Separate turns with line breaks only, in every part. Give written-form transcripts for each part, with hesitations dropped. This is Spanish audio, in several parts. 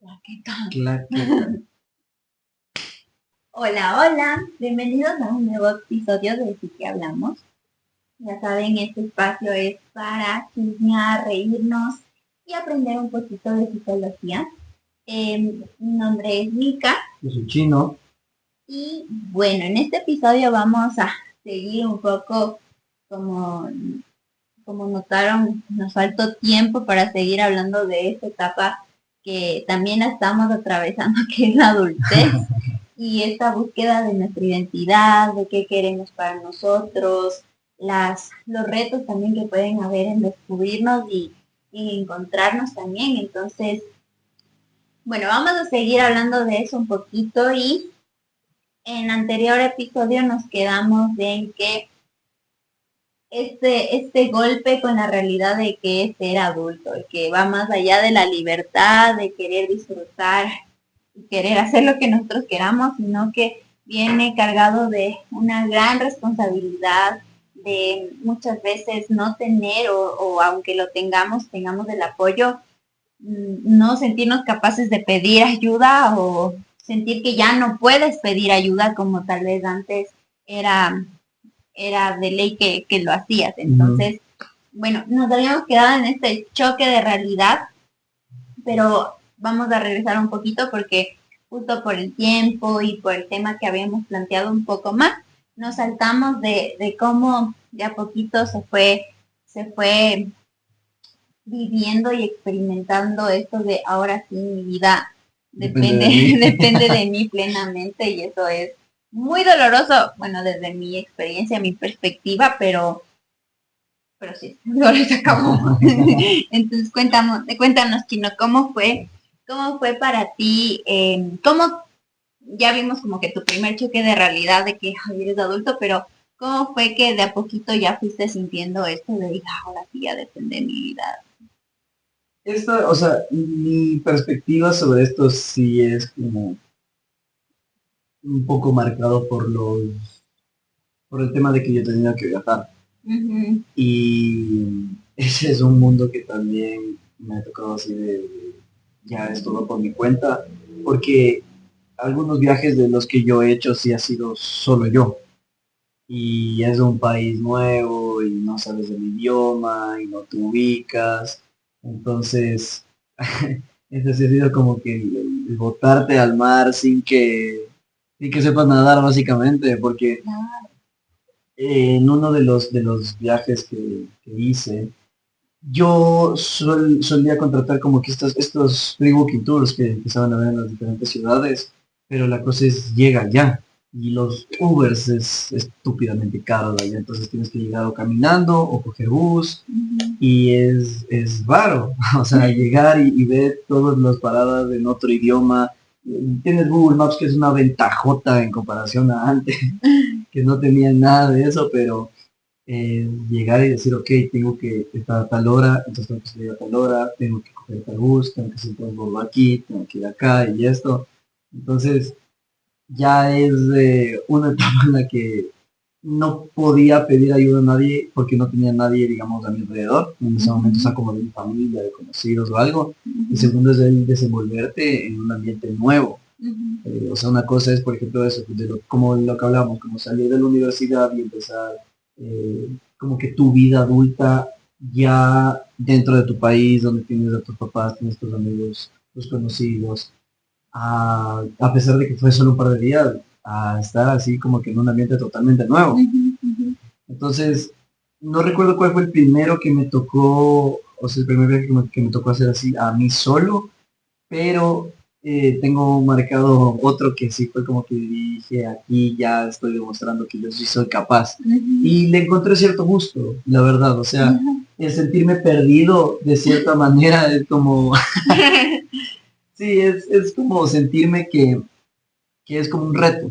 Claqueta.
Claqueta.
Hola, hola, bienvenidos a un nuevo episodio de Sí que hablamos. Ya saben, este espacio es para chismear, reírnos y aprender un poquito de psicología. Mi nombre es Mika
Yo soy chino.
y bueno, en este episodio vamos a seguir un poco como, como notaron, nos faltó tiempo para seguir hablando de esta etapa que también la estamos atravesando, que es la adultez. Y esta búsqueda de nuestra identidad, de qué queremos para nosotros, los retos también que pueden haber en descubrirnos y encontrarnos también. Entonces, bueno, vamos a seguir hablando de eso un poquito y en el anterior episodio nos quedamos en que este golpe con la realidad de que es ser adulto, que va más allá de la libertad, de querer disfrutar y querer hacer lo que nosotros queramos, sino que viene cargado de una gran responsabilidad, de muchas veces no tener o aunque lo tengamos el apoyo, no sentirnos capaces de pedir ayuda o sentir que ya no puedes pedir ayuda como tal vez antes era, era de ley que lo hacías.
Ujú.
Entonces, bueno, nos habíamos quedado en este choque de realidad, pero vamos a regresar un poquito porque justo por el tiempo y por el tema que habíamos planteado un poco más, nos saltamos de cómo de a poquito se fue viviendo y experimentando esto de ahora sí mi vida
Depende
depende,
de mí.
depende de mí plenamente y eso es muy doloroso, bueno, desde mi experiencia, mi perspectiva, pero sí, ahora se acabó. Entonces cuéntanos, Chino, cómo fue para ti, ya vimos como que tu primer choque de realidad de que ay, eres adulto, pero cómo fue que de a poquito ya fuiste sintiendo esto de ahora sí ya depende de mi vida.
O sea, mi perspectiva sobre esto sí es como un poco marcado por el tema de que yo tenía que viajar.
Ujú.
Y ese es un mundo que también me ha tocado así ya es todo por mi cuenta, porque algunos viajes de los que yo he hecho sí ha sido solo yo. Y es un país nuevo y no sabes el idioma y no te ubicas. Entonces, ese sí ha sido como que el botarte al mar sin que sepas nadar básicamente, porque en uno de los viajes que hice, yo solía contratar como que estos free walking tours que empezaban a ver en las diferentes ciudades, pero la cosa es llega allá y los Ubers es estúpidamente caro de allá, entonces tienes que llegar o caminando o coger bus y es raro, o sea, llegar y ver todas las paradas en otro idioma. Tienes Google Maps que es una ventajota en comparación a antes, que no tenía nada de eso, pero llegar y decir, ok, tengo que estar a tal hora, entonces tengo que salir a tal hora, tengo que coger tal bus, tengo que hacer transbordo aquí, tengo que ir acá y esto. Entonces, ya es una etapa en la que no podía pedir ayuda a nadie porque no tenía nadie, digamos, a mi alrededor. En ese momento, o sea, como de mi familia, de conocidos o algo. Y segundo es el desenvolverte en un ambiente nuevo. O sea, una cosa es, por ejemplo, eso, como lo que hablamos, como salir de la universidad y empezar como que tu vida adulta ya dentro de tu país, donde tienes a tus papás, tienes tus amigos, tus conocidos, a pesar de que fue solo un par de días, a estar así como que en un ambiente totalmente nuevo. Entonces, no recuerdo cuál fue el primero que me tocó, o sea, el primer viaje que me tocó hacer así a mí solo, pero tengo marcado otro que sí fue como que dije, aquí ya estoy demostrando que yo sí soy capaz. Y le encontré cierto gusto, la verdad, o sea, el sentirme perdido de cierta manera es como, sí, es como sentirme que es como un reto.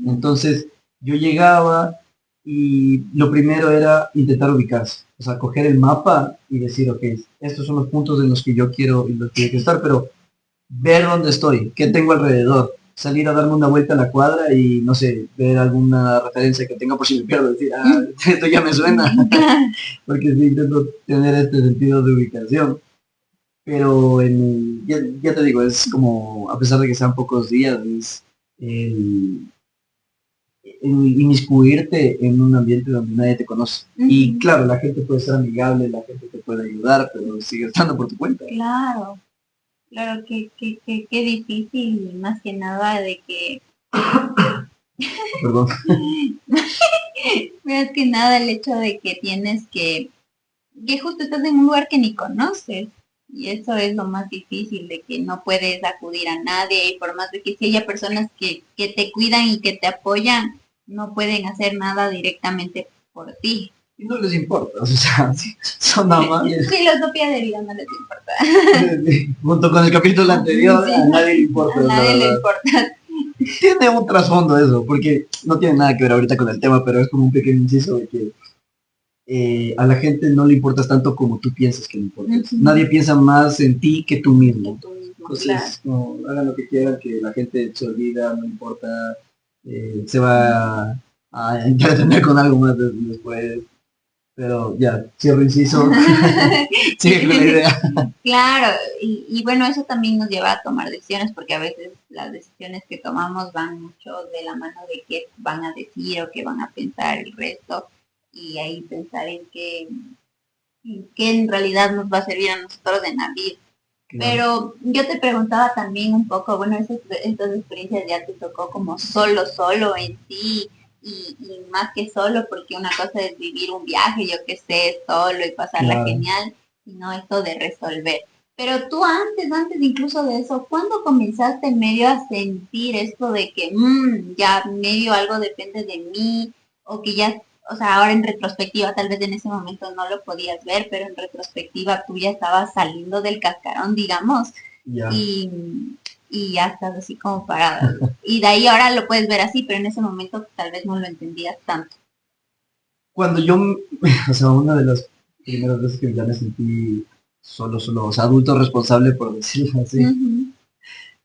Entonces, yo llegaba y lo primero era intentar ubicarse, o sea, coger el mapa y decir, ok, estos son los puntos en los que yo quiero y los que quiero estar, pero ver dónde estoy, qué tengo alrededor, salir a darme una vuelta a la cuadra y no sé, ver alguna referencia que tenga por si me pierdo, decir, esto ya me suena, porque sí intento tener este sentido de ubicación. pero ya te digo, es como, a pesar de que sean pocos días, es el, inmiscuirte en un ambiente donde nadie te conoce. Y claro, la gente puede ser amigable, la gente te puede ayudar, pero sigue estando por tu cuenta.
Claro, claro, qué difícil, más que nada de que,
Perdón.
más que nada el hecho de que tienes que justo estás en un lugar que ni conoces. Y eso es lo más difícil, de que no puedes acudir a nadie y por más de que si haya personas que te cuidan y que te apoyan, no pueden hacer nada directamente por ti.
Y no les importa, o sea, son amables.
Filosofía de vida no les importa.
Junto con el capítulo anterior,
Sí,
a nadie le importa,
a
la
nadie le
verdad.
importa.
Tiene un trasfondo eso, porque no tiene nada que ver ahorita con el tema, pero es como un pequeño inciso de que a la gente no le importas tanto como tú piensas que le importas. Nadie piensa más en ti que tú mismo. Entonces, claro, no, hagan lo que quieran, que la gente se olvida, no importa, se va a entretener con algo más después. Pero ya, cierro inciso, sigue con la idea.
Claro, y bueno, eso también nos lleva a tomar decisiones, porque a veces las decisiones que tomamos van mucho de la mano de qué van a decir o qué van a pensar el resto, y ahí pensar en qué en realidad nos va a servir a nosotros en la vida.
Claro.
Pero yo te preguntaba también un poco, bueno, estas experiencias ya te tocó como solo en sí, y más que solo, porque una cosa es vivir un viaje, yo que sé, solo y pasarla
Claro.
genial, sino esto de resolver. Pero tú antes incluso de eso, ¿cuándo comenzaste medio a sentir esto de que ya medio algo depende de mí, o que ya, o sea, ahora en retrospectiva, tal vez en ese momento no lo podías ver, pero en retrospectiva tú ya estabas saliendo del cascarón, digamos,
Ya.
y ya estás así como parada. Y de ahí ahora lo puedes ver así, pero en ese momento tal vez no lo entendías tanto.
Cuando yo, o sea, una de las primeras veces que ya me sentí solo, o sea, adulto responsable, por decirlo así,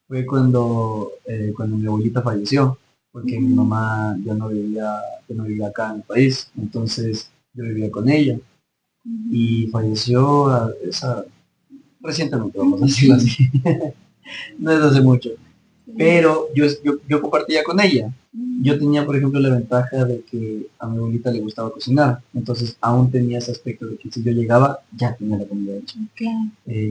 fue cuando mi abuelita falleció, porque mi mamá ya no vivía acá en el país, entonces yo vivía con ella y falleció recientemente, vamos a decirlo así, no es hace mucho, pero yo compartía con ella. Yo tenía, por ejemplo, la ventaja de que a mi abuelita le gustaba cocinar, entonces aún tenía ese aspecto de que si yo llegaba, ya tenía la comida hecha.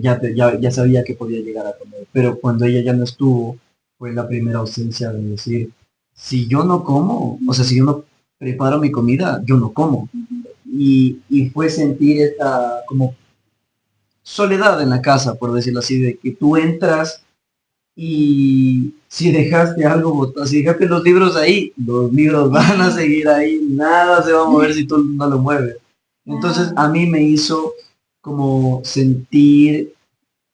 Ya sabía que podía llegar a comer, pero cuando ella ya no estuvo, fue la primera ausencia de decir, si yo no como, o sea, si yo no preparo mi comida, yo no como. Y fue sentir esta como soledad en la casa, por decirlo así, de que tú entras y si dejaste algo botado, si dejaste los libros ahí, los libros van a seguir ahí, nada se va a mover si tú no lo mueves. Entonces a mí me hizo como sentir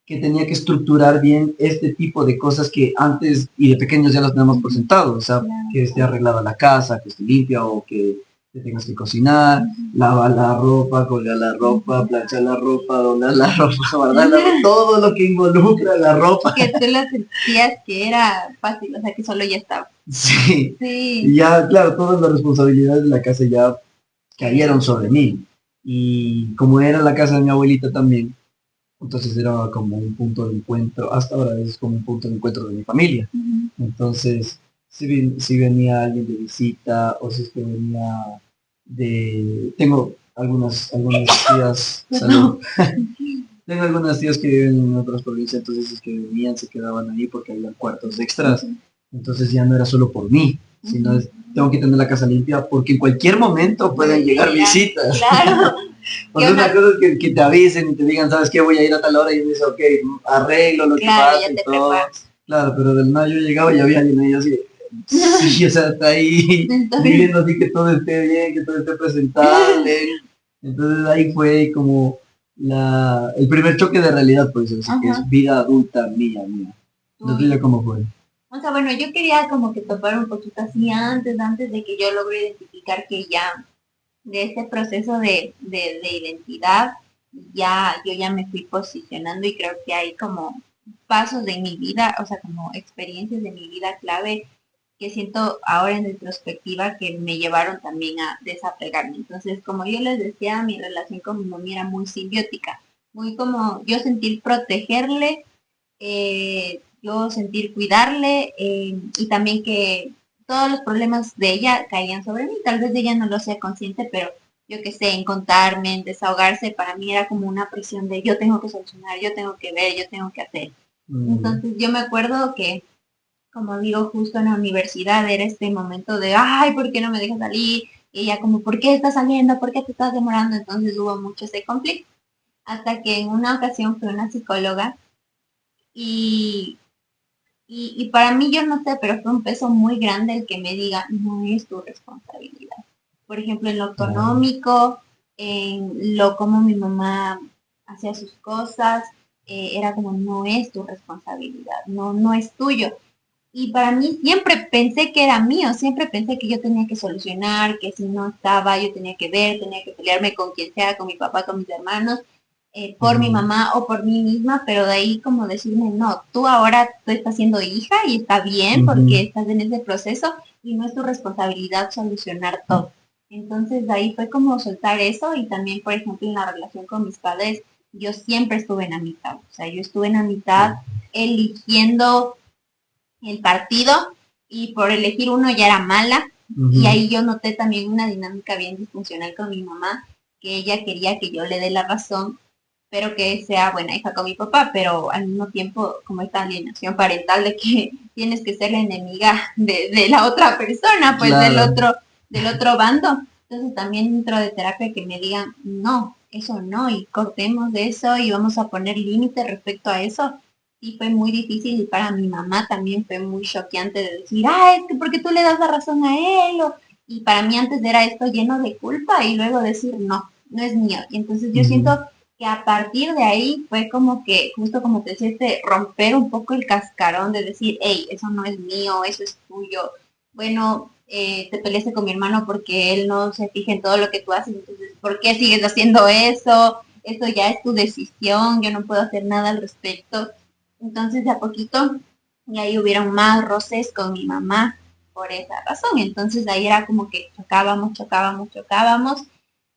que tenía que estructurar bien este tipo de cosas que antes y de pequeños ya las tenemos por sentado, o sea, que esté arreglada la casa, que esté limpia o que te tengas que cocinar, lavar la ropa, colgar la ropa, planchar la ropa, doblar la ropa, guardar la ropa, todo lo que involucra la ropa.
Que tú lo sentías que era fácil, o sea, que solo ya estaba.
Sí,
Sí.
y ya, claro, todas las responsabilidades de la casa ya cayeron sobre mí. Y como era la casa de mi abuelita también, entonces era como un punto de encuentro, hasta ahora es como un punto de encuentro de mi familia. Entonces, si venía alguien de visita o si es que venía de... Tengo algunas tías, salud. Tengo algunas tías que viven en otras provincias, entonces si es que venían, se quedaban ahí porque había cuartos extras. Entonces ya no era solo por mí, sino tengo que tener la casa limpia porque en cualquier momento pueden llegar visitas. Claro. O sea, una cosa es que te avisen y te digan, ¿sabes qué? Voy a ir a tal hora y yo dice, ok, arreglo lo que pasa y todo. Claro, pero del nada yo llegaba y había alguien ahí así, sí, o sea, está ahí viviendo así que todo esté bien, que todo esté presentable. Entonces ahí fue como el primer choque de realidad, pues, así que es vida adulta mía. ¿La tuya cómo fue?
O sea, bueno, yo quería como que topar un poquito así antes de que yo logre identificar que ya de este proceso de identidad, yo ya me fui posicionando y creo que hay como pasos de mi vida, o sea, como experiencias de mi vida clave que siento ahora en retrospectiva que me llevaron también a desapegarme. Entonces, como yo les decía, mi relación con mi mami era muy simbiótica. muy como yo sentir protegerle, yo sentir cuidarle, y también que todos los problemas de ella caían sobre mí. Tal vez ella no lo sea consciente, pero yo qué sé, en contarme, en desahogarse, para mí era como una presión de yo tengo que solucionar, yo tengo que ver, yo tengo que hacer.
Mm,
Entonces yo me acuerdo que, como digo, justo en la universidad era este momento de, ay, ¿por qué no me dejas salir? Y ella como, ¿por qué estás saliendo? ¿Por qué te estás demorando? Entonces hubo mucho ese conflicto. Hasta que en una ocasión fue una psicóloga y, y para mí yo no sé, pero fue un peso muy grande el que me diga, no es tu responsabilidad. Por ejemplo, en lo
claro.
económico, en lo como mi mamá hacía sus cosas, era como, no es tu responsabilidad, no, no es tuyo. Y para mí siempre pensé que era mío, siempre pensé que yo tenía que solucionar, que si no estaba, yo tenía que ver, tenía que pelearme con quien sea, con mi papá, con mis hermanos, por mi
Ujú,
mamá o por mí misma, pero de ahí como decirme, no, tú ahora tú estás siendo hija y está bien porque
ujú.
estás en ese proceso y no es tu responsabilidad solucionar todo. Entonces de ahí fue como soltar eso y también, por ejemplo, en la relación con mis padres, yo siempre estuve en la mitad, o sea, yo estuve en la mitad
Sí.
eligiendo el partido y por elegir uno ya era mala. Y
Ujú.
ahí yo noté también una dinámica bien disfuncional con mi mamá, que ella quería que yo le dé la razón, pero que sea buena hija con mi papá, pero al mismo tiempo como esta alienación parental de que tienes que ser la enemiga de la otra persona, pues
Claro.
del otro bando. Entonces también dentro de terapia que me digan, no, eso no, y cortemos de eso y vamos a poner límites respecto a eso, sí fue muy difícil y para mi mamá también fue muy choqueante de decir, ah, es que porque tú le das la razón a él. Y para mí antes era esto lleno de culpa y luego decir, no, no es mío. Y entonces yo
Ujú.
siento que a partir de ahí fue como que, justo como te decía, este, romper un poco el cascarón de decir, hey, eso no es mío, eso es tuyo. Bueno, te peleaste con mi hermano porque él no se fija en todo lo que tú haces, entonces, ¿por qué sigues haciendo eso? Eso ya es tu decisión, yo no puedo hacer nada al respecto. Entonces, de a poquito, y ahí hubieron más roces con mi mamá por esa razón. Entonces, ahí era como que chocábamos, chocábamos, chocábamos,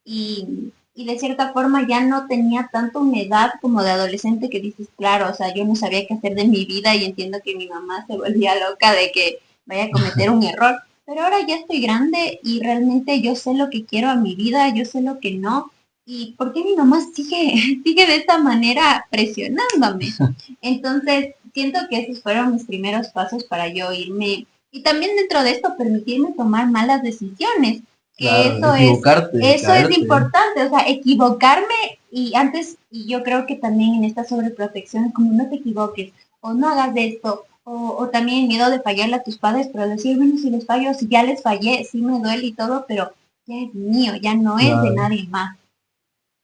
y de cierta forma ya no tenía tanto una edad como de adolescente que dices, claro, o sea, yo no sabía qué hacer de mi vida y entiendo que mi mamá se volvía loca de que vaya a cometer un error. Pero ahora ya estoy grande y realmente yo sé lo que quiero a mi vida, yo sé lo que no. ¿Y por qué mi mamá sigue, sigue de esta manera presionándome? Entonces, siento que esos fueron mis primeros pasos para yo irme y también dentro de esto permitirme tomar malas decisiones, que
Claro, equivocarte,
eso es
caerte.
importante, o sea, equivocarme y antes, y yo creo que también en esta sobreprotección es como no te equivoques o no hagas esto. O también miedo de fallarle a tus padres, pero decir, bueno, si les fallo, si ya les fallé, sí me duele y todo, pero ya es mío, ya no es de
Claro.
nadie más.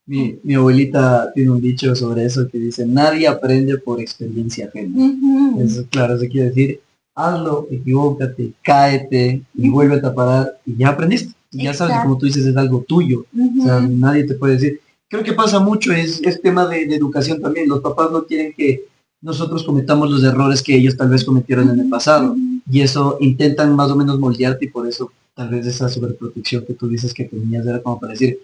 Mi abuelita tiene un dicho sobre eso que dice, nadie aprende por experiencia ajena.
Ujú,
Eso, claro, eso quiere decir, hazlo, equivócate, cáete y
ujú,
vuelve a parar y ya aprendiste. Y ya sabes que como
exacto.
tú dices es algo tuyo. O sea,
Ujú,
nadie te puede decir. Creo que pasa mucho, es tema de educación también. Los papás no quieren que nosotros cometamos los errores que ellos tal vez cometieron en el
ujú,
pasado.
ujú.
Y eso intentan más o menos moldearte y por eso tal vez esa sobreprotección que tú dices que tenías era como para decir,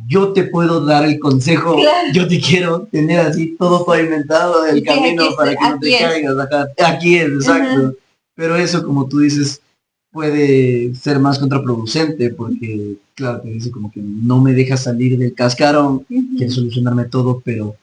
yo te puedo dar el consejo,
Claro,
yo te quiero tener así todo
sí.
pavimentado el
Y sí,
camino para que no
aquí
te
es.
caigas, ajá. Aquí es,
Ujú,
exacto. Pero eso, como tú dices, puede ser más contraproducente porque, claro, te dice como que no me dejas salir del cascarón, quieres
ujú.
solucionarme todo, pero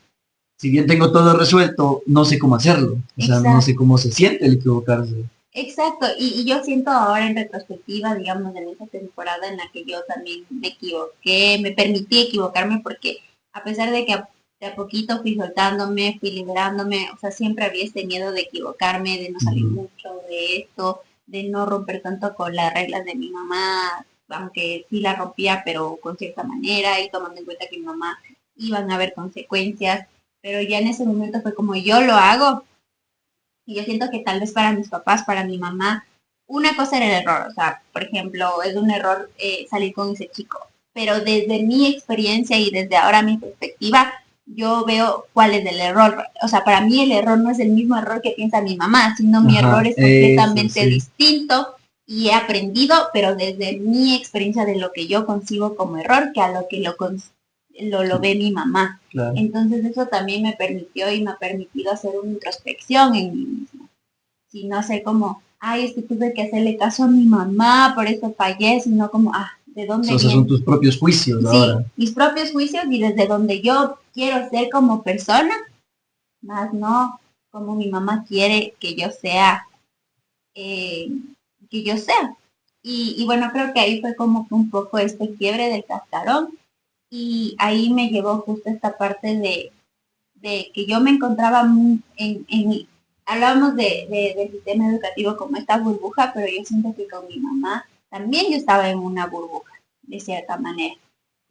si bien tengo todo resuelto, no sé cómo hacerlo. O sea, no sé
Exacto.
cómo se siente el equivocarse.
Exacto, y yo siento ahora en retrospectiva, digamos, en esa temporada en la que yo también me equivoqué, me permití equivocarme porque a pesar de que de a poquito fui soltándome, fui liberándome, o sea, siempre había este miedo de equivocarme, de no salir
Ujú,
mucho de esto, de no romper tanto con las reglas de mi mamá, aunque sí la rompía, pero con cierta manera y tomando en cuenta que mi mamá iban a haber consecuencias, pero ya en ese momento fue como yo lo hago, y yo siento que tal vez para mis papás, para mi mamá, una cosa era el error. O sea, por ejemplo, es un error salir con ese chico. Pero desde mi experiencia y desde ahora mi perspectiva, yo veo cuál es el error. O sea, para mí el error no es el mismo error que piensa mi mamá, sino mi error
ajá,
es
eso
completamente
sí.
distinto y he aprendido, pero desde mi experiencia de lo que yo concibo como error, que a lo que lo ve mi mamá.
Claro.
Entonces eso también me permitió y me ha permitido hacer una introspección en mí misma, sino hacer como, ay, es que tuve que hacerle caso a mi mamá, por eso fallé, sino como, ¿de dónde
O sea, son
viene?
tus propios juicios
Sí,
ahora.
mis propios juicios y desde donde yo quiero ser como persona, más no como mi mamá quiere eh, que yo sea. Y bueno, creo que ahí fue como que un poco este quiebre del cascarón y ahí me llevó justo esta parte de que yo me encontraba hablábamos del sistema educativo como esta burbuja, pero yo siento que con mi mamá también yo estaba en una burbuja, de cierta manera.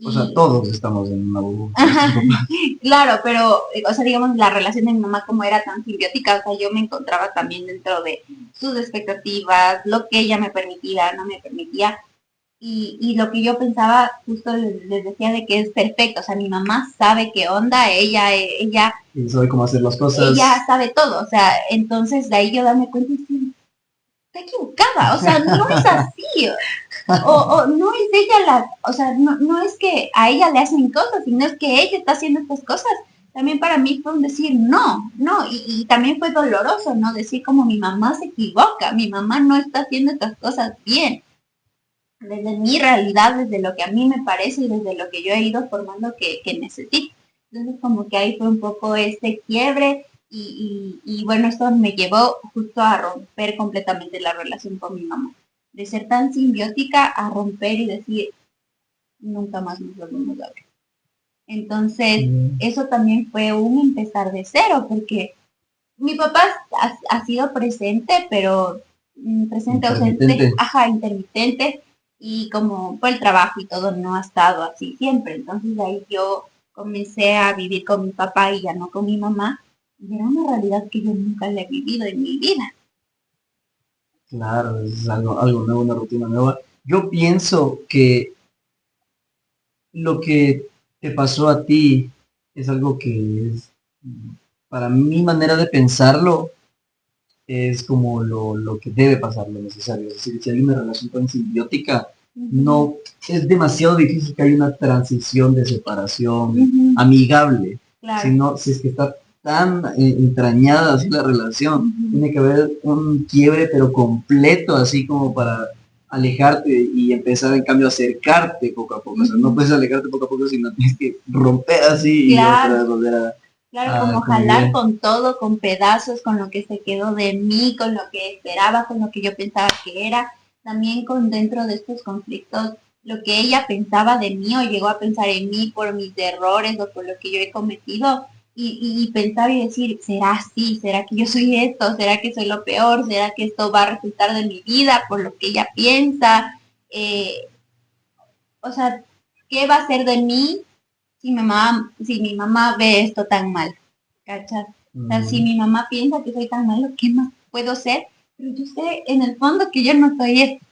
O sea,
Y,
todos estamos en una burbuja con
ajá,
nuestros papás.
claro, pero, o sea, digamos, la relación de mi mamá como era tan simbiótica, o sea, yo me encontraba también dentro de sus expectativas, lo que ella me permitía, no me permitía, y lo que yo pensaba, justo les decía de que es perfecto, o sea, mi mamá sabe qué onda,
Y sabe cómo hacer las
ella
cosas.
sabe todo, o sea, entonces de ahí yo darme cuenta y decir, está equivocada, o sea, no es así, o no es ella o sea, no es que a ella le hacen cosas, sino es que ella está haciendo estas cosas. También para mí fue un decir no, y también fue doloroso, ¿no? Decir como mi mamá se equivoca, mi mamá no está haciendo estas cosas bien desde mi realidad, desde lo que a mí me parece y desde lo que yo he ido formando que necesito. Entonces como que ahí fue un poco este quiebre y bueno, esto me llevó justo a romper completamente la relación con mi mamá. De ser tan simbiótica a romper y decir, nunca más nos volvemos a ver. Entonces,
Mm,
eso también fue un empezar de cero, porque mi papá ha sido presente, pero presente,
intermitente.
ausente, ajá, intermitente, y como por el trabajo y todo, no ha estado así siempre. Entonces ahí yo comencé a vivir con mi papá y ya no con mi mamá, y era una realidad que yo nunca la he vivido en mi vida.
Claro, es algo nuevo, una rutina nueva. Yo pienso que lo que te pasó a ti es algo que es, para mi manera de pensarlo, es como lo que debe pasar, lo necesario. Es decir, si hay una relación tan simbiótica,
Ujú,
no es demasiado difícil que haya una transición de separación
ujú,
amigable,
claro.
sino si es que está tan entrañada así la relación,
Ujú,
tiene que haber un quiebre pero completo, así como para alejarte y empezar en cambio a acercarte poco a poco. O sea, no
ujú,
puedes alejarte poco a poco, sino tienes que romper así y otra
claro.
vez volver
Claro, como
a
jalar
convivir.
con todo, con pedazos, con lo que se quedó de mí, con lo que esperaba, con lo que yo pensaba que era, también con dentro de estos conflictos, lo que ella pensaba de mí o llegó a pensar en mí por mis errores o por lo que yo he cometido y pensar y decir, ¿será así? ¿Será que yo soy esto? ¿Será que soy lo peor? ¿Será que esto va a resultar de mi vida por lo que ella piensa? Eh, o sea, ¿qué va a ser de mí si mi mamá ve esto tan mal? ¿Cachas? O sea, si
Mm,
mi mamá piensa que soy tan malo, ¿qué más puedo ser? Pero yo sé en el fondo que yo no soy eso.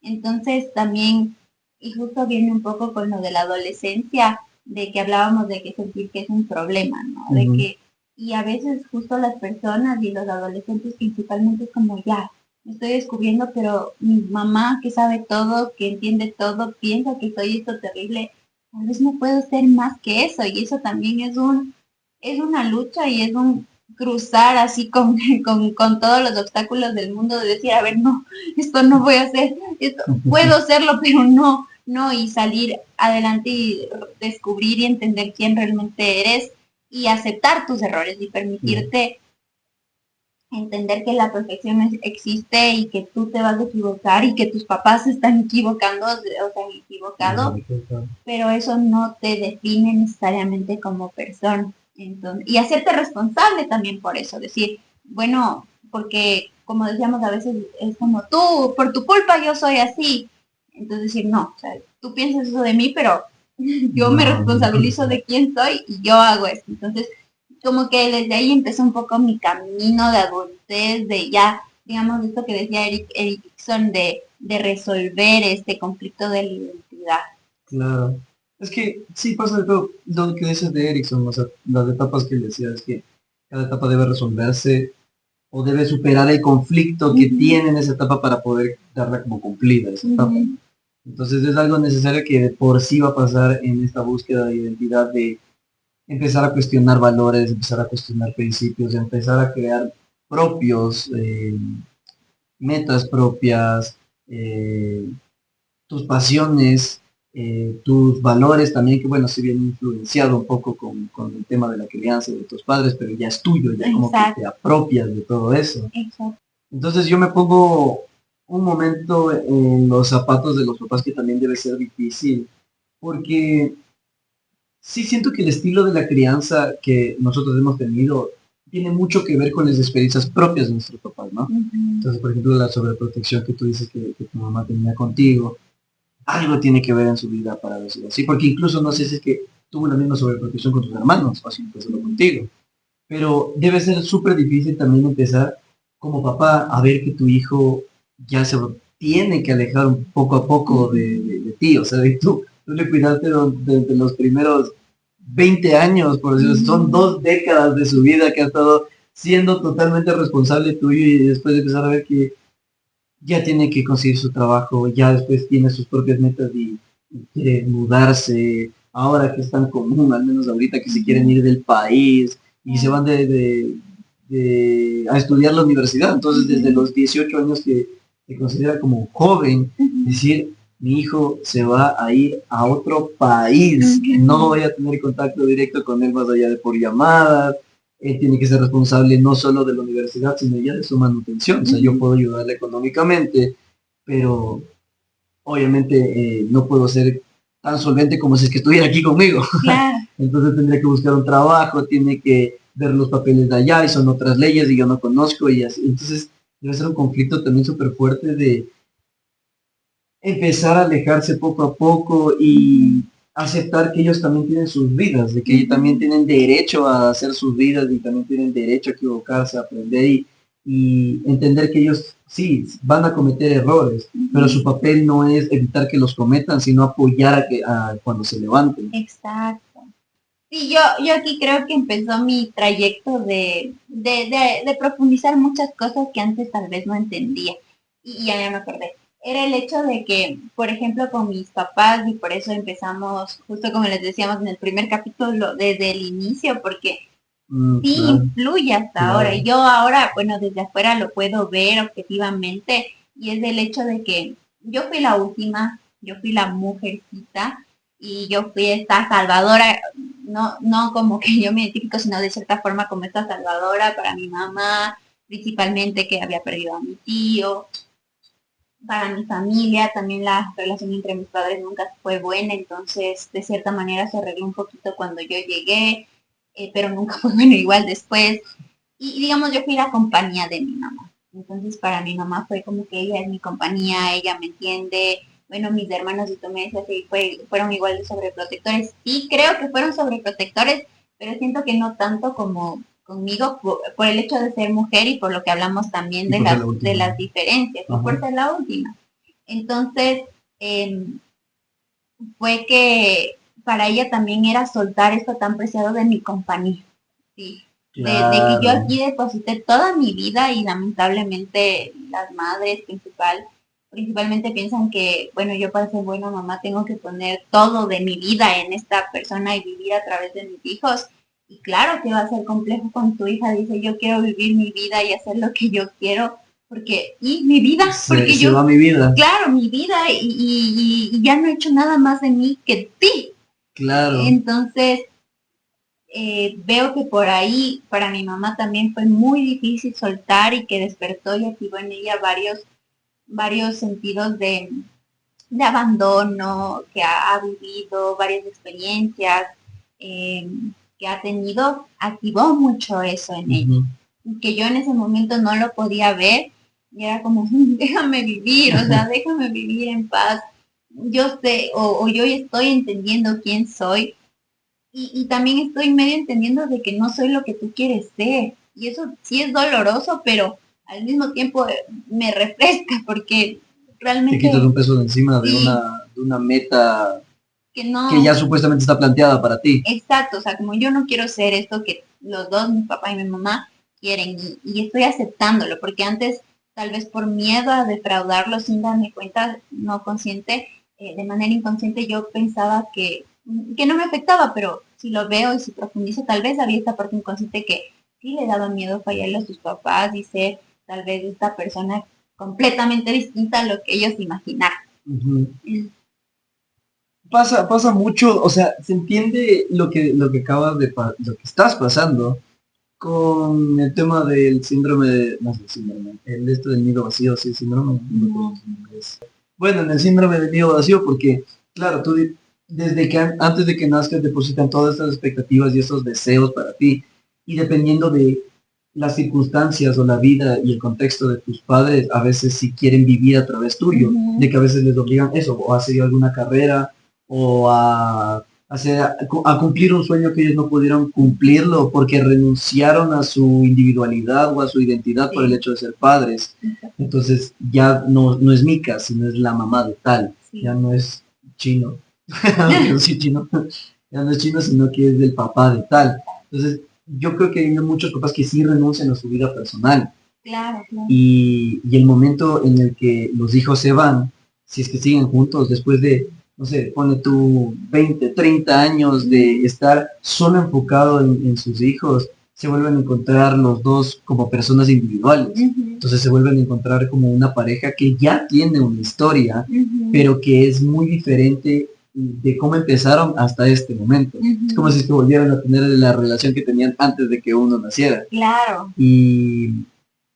Entonces también, y justo viene un poco con lo de la adolescencia, de que hablábamos de que sentir que es un problema, ¿no? De
ujú.
que, y a veces justo las personas y los adolescentes principalmente es como ya, me estoy descubriendo, pero mi mamá que sabe todo, que entiende todo, piensa que soy esto terrible, tal vez no puedo ser más que eso, y eso también es una lucha y es un cruzar así con todos los obstáculos del mundo de decir, a ver, no, esto no voy a hacer, esto, puedo hacerlo, pero no, y salir adelante y descubrir y entender quién realmente eres y aceptar tus errores y
Sí,
permitirte entender que la perfección existe y que tú te vas a equivocar y que tus papás se están equivocando o se han equivocado,
claro.
pero eso no te define necesariamente como persona. Entonces, y hacerte responsable también por eso, decir, bueno, porque como decíamos a veces es como tú, por tu culpa yo soy así. Entonces decir, no, o sea, tú piensas eso de mí, pero yo me
No, no,
responsabilizo de quién soy y yo hago esto. Entonces, como que desde ahí empezó un poco mi camino de adultez, de ya, digamos, esto que decía Erickson, de resolver este conflicto de la identidad.
claro. Es que sí pasa de todo lo que dices de Erickson, o sea, las etapas que él decía es que cada etapa debe resolverse o debe superar el conflicto
Uh
que
-huh,
tiene en esa etapa para poder darla como cumplida esa
uh
etapa.
-huh.
Entonces es algo necesario que de por sí va a pasar en esta búsqueda de identidad, de empezar a cuestionar valores, empezar a cuestionar principios, empezar a crear propios, metas propias, tus pasiones, tus valores también, que bueno, si bien influenciado un poco con el tema de la crianza de tus padres, pero ya es tuyo, ya como que
Exacto,
te apropias de todo eso.
exacto.
Entonces yo me pongo un momento en los zapatos de los papás, que también debe ser difícil, porque sí siento que el estilo de la crianza que nosotros hemos tenido tiene mucho que ver con las experiencias propias de nuestros papás, ¿no?
Ujú.
Entonces, por ejemplo, la sobreprotección que tú dices que tu mamá tenía contigo, algo tiene que ver en su vida para decirlo así, porque incluso no sé si es que tuvo la misma sobreprotección con tus hermanos, o siempre solo contigo, pero debe ser súper difícil también empezar como papá a ver que tu hijo ya se tiene que alejar un poco a poco de ti, o sea, de tú le cuidaste desde los primeros 20 años, por decirlo así, son 2 décadas de su vida que ha estado siendo totalmente responsable tuyo, y después de empezar a ver que ya tiene que conseguir su trabajo, ya después tiene sus propias metas y quiere mudarse, ahora que es tan común, al menos ahorita que se quieren ir del país y se van a estudiar la universidad. Entonces, desde los 18 años que se considera como joven, decir, mi hijo se va a ir a otro país, que no voy a tener contacto directo con él más allá de por llamadas, él tiene que ser responsable no solo de la universidad, sino ya de su manutención. O sea, yo puedo ayudarle económicamente, pero obviamente no puedo ser tan solvente como si es que estuviera aquí conmigo.
Claro.
Entonces tendría que buscar un trabajo, tiene que ver los papeles de allá y son otras leyes y yo no conozco y así. Entonces debe ser un conflicto también súper fuerte de empezar a alejarse poco a poco y aceptar que ellos también tienen sus vidas, de que ellos también tienen derecho a hacer sus vidas y también tienen derecho a equivocarse, a aprender y entender que ellos sí van a cometer errores, pero su papel no es evitar que los cometan, sino apoyar a cuando se levanten.
Exacto. Sí, yo aquí creo que empezó mi trayecto de profundizar muchas cosas que antes tal vez no entendía. Y ya me acordé. Era el hecho de que, por ejemplo, con mis papás, y por eso empezamos, justo como les decíamos en el primer capítulo, desde el inicio, porque sí
Claro,
influye hasta ahora. Y
claro.
yo ahora, bueno, desde afuera lo puedo ver objetivamente, y es el hecho de que yo fui la última, yo fui la mujercita, y yo fui esta salvadora, no como que yo me identifico, sino de cierta forma como esta salvadora para mi mamá, principalmente que había perdido a mi tío. Para mi familia también la relación entre mis padres nunca fue buena, entonces de cierta manera se arregló un poquito cuando yo llegué, pero nunca fue bueno igual después. Y digamos, yo fui la compañía de mi mamá. Entonces para mi mamá fue como que ella es mi compañía, ella me entiende. Bueno, mis hermanos, y tú me decías que fueron igual de sobreprotectores. Sí, creo que fueron sobreprotectores, pero siento que no tanto como conmigo por el hecho de ser mujer y por lo que hablamos también
Y por ser la
de
última.
las diferencias y
Ajá.
por ser la última. Entonces, eh, fue que para ella también era soltar esto tan preciado de mi compañía, ¿sí? De que yo
Claro.
aquí deposité toda mi vida y lamentablemente las madres principalmente piensan que, bueno, yo para ser buena mamá tengo que poner todo de mi vida en esta persona y vivir a través de mis hijos. Y claro que va a ser complejo con tu hija, dice, yo quiero vivir mi vida y hacer lo que yo quiero, porque, y mi vida, porque
Se va
yo,
mi vida.
claro, mi vida y ya no he hecho nada más de mí que ti.
Claro.
Entonces, veo que por ahí para mi mamá también fue muy difícil soltar y que despertó y activó en ella varios sentidos de abandono que ha vivido, varias experiencias eh, que ha tenido, activó mucho eso en ella.
Ujú.
Que yo en ese momento no lo podía ver y era como, déjame vivir, o sea, déjame vivir en paz. Yo sé, o yo estoy entendiendo quién soy y también estoy medio entendiendo de que no soy lo que tú quieres ser. Y eso sí es doloroso, pero al mismo tiempo me refresca porque
Te quitas un
realmente
peso de encima
sí,
de una meta
que
que ya
no,
supuestamente está planteada para ti.
exacto, o sea, como yo no quiero ser esto que los dos, mi papá y mi mamá, quieren y estoy aceptándolo, porque antes, tal vez por miedo a defraudarlo sin darme cuenta, no consciente, de manera inconsciente yo pensaba que no me afectaba, pero si lo veo y si profundizo, tal vez había esta parte inconsciente que sí le daba miedo fallarle a sus papás y ser tal vez esta persona completamente distinta a lo que ellos imaginaban.
Ujú. Pasa mucho, o sea, se entiende lo que acabas lo que estás pasando con el tema del síndrome no es el síndrome, el esto del nido vacío, sí, síndrome, no me acuerdo
No.
su nombre es. Bueno, en el síndrome del nido vacío, porque, claro, desde que antes de que nazcas depositan todas estas expectativas y estos deseos para ti, y dependiendo de las circunstancias o la vida y el contexto de tus padres, a veces si quieren vivir a través tuyo,
Ujú.
de que a veces les obligan eso, o a seguir alguna carrera, o a cumplir un sueño que ellos no pudieron cumplirlo porque renunciaron a su individualidad o a su identidad por el
Sí,
hecho de ser padres. Entonces ya no es Mika, sino es la mamá de tal, ya
sí.
no es chino, aunque no soy chino, ya no es chino, sino que es del papá de tal. Entonces yo creo que hay muchos papás que sí renuncian a su vida personal
Claro, claro.
y el momento en el que los hijos se van, si es que siguen juntos, después de, no sé, pone tú 20, 30 años de estar solo enfocado en sus hijos, se vuelven a encontrar los dos como personas individuales.
Ujú,
Entonces se vuelven a encontrar como una pareja que ya tiene una historia,
ujú,
pero que es muy diferente de cómo empezaron hasta este momento. Es como
ujú.
si es que volvieran a tener la relación que tenían antes de que uno naciera.
Claro.
Y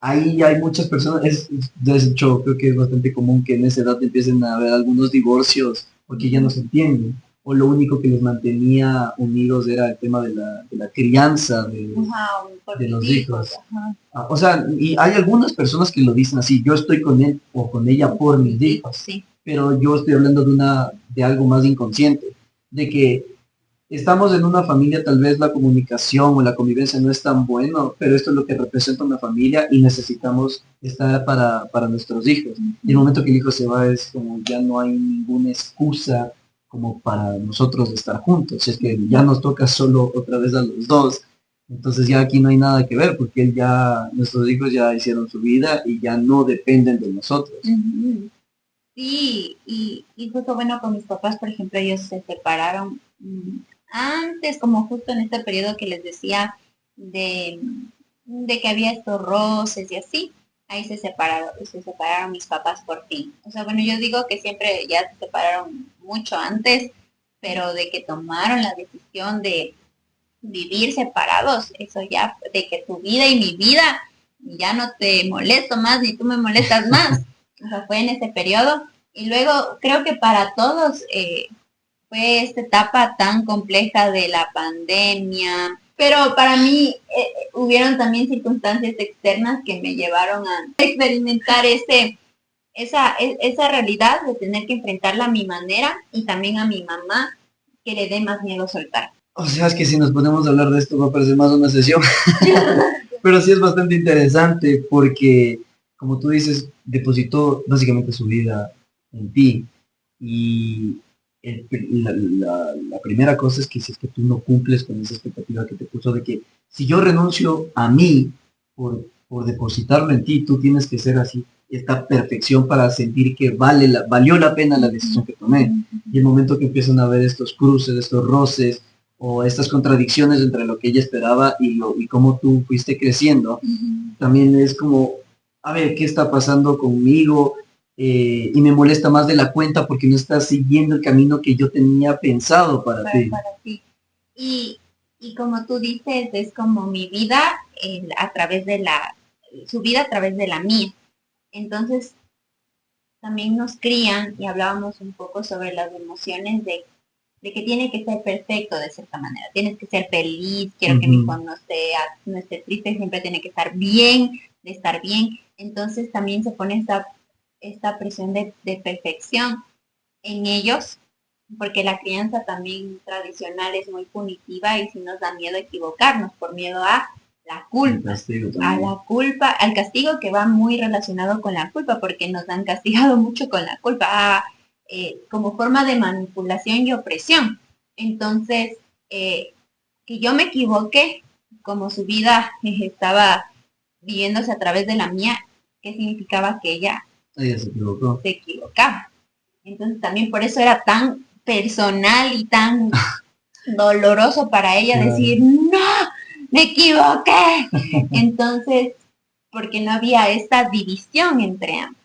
ahí hay muchas personas, de hecho creo que es bastante común que en esa edad empiecen a haber algunos divorcios porque ya no se entienden, o lo único que los mantenía unidos era el tema de la crianza
Ajá, por
de
mis
los
hijos,
hijos.
ajá,
O sea, y hay algunas personas que lo dicen así, yo estoy con él o con ella por
por
mis
mis hijos,
hijos,
sí.
pero yo estoy hablando de algo más inconsciente, de que estamos en una familia, tal vez la comunicación o la convivencia no es tan bueno, pero esto es lo que representa una familia y necesitamos estar para nuestros hijos. Y el
Ujú,
momento que el hijo se va es como ya no hay ninguna excusa como para nosotros estar juntos. Es que ya
ujú,
nos toca solo otra vez a los dos. Entonces ya aquí no hay nada que ver porque nuestros hijos ya hicieron su vida y ya no dependen de nosotros.
ujú. Sí, y justo bueno con mis papás, por ejemplo, ellos se separaron antes, como justo en este periodo que les decía de, de que había estos roces y así, ahí se separaron mis papás por fin. O sea, bueno, yo digo que siempre ya se separaron mucho antes, pero de que tomaron la decisión de vivir separados, eso ya, de que tu vida y mi vida ya no te molesto más ni tú me molestas más. O sea, fue en ese periodo. Y luego creo que para todos fue esta etapa tan compleja de la pandemia, pero para mí hubieron también circunstancias externas que me llevaron a experimentar esa realidad de tener que enfrentarla a mi manera y también a mi mamá que le dé más miedo soltar.
O sea, es que si nos ponemos a hablar de esto va a parecer más una sesión. Pero sí es bastante interesante porque, como tú dices, depositó básicamente su vida en ti. Y la primera cosa es que si es que tú no cumples con esa expectativa que te puso de que si yo renuncio a mí por depositarlo en ti, tú tienes que ser así, esta perfección para sentir que valió la pena la decisión que tomé. Y el momento que empiezan a ver estos cruces, estos roces, o estas contradicciones entre lo que ella esperaba y cómo tú fuiste creciendo, también es como, a ver, ¿qué está pasando conmigo? Y me molesta más de la cuenta porque no estás siguiendo el camino que yo tenía pensado para ti.
Para ti. Y, y como tú dices, es como mi vida a través de su vida a través de la mía. Entonces, también nos crían y hablábamos un poco sobre las emociones de que tiene que ser perfecto de cierta manera. Tienes que ser feliz, quiero que mi hijo
Ujú.
no esté triste, siempre tiene que estar bien, de estar bien. Entonces también se pone esta presión de perfección en ellos, porque la crianza también tradicional es muy punitiva y si nos da miedo equivocarnos por miedo a la
El
culpa,
castigo
a
también.
la culpa, al castigo que va muy relacionado con la culpa, porque nos han castigado mucho con la culpa, como forma de manipulación y opresión. Entonces, que yo me equivoque, como su vida estaba viviéndose a través de la mía, ¿qué significaba que ella
Ella se equivocó.
se equivocaba? Entonces también por eso era tan personal y tan doloroso para ella decir, no, me equivoqué. Entonces, porque no había esta división entre ambos.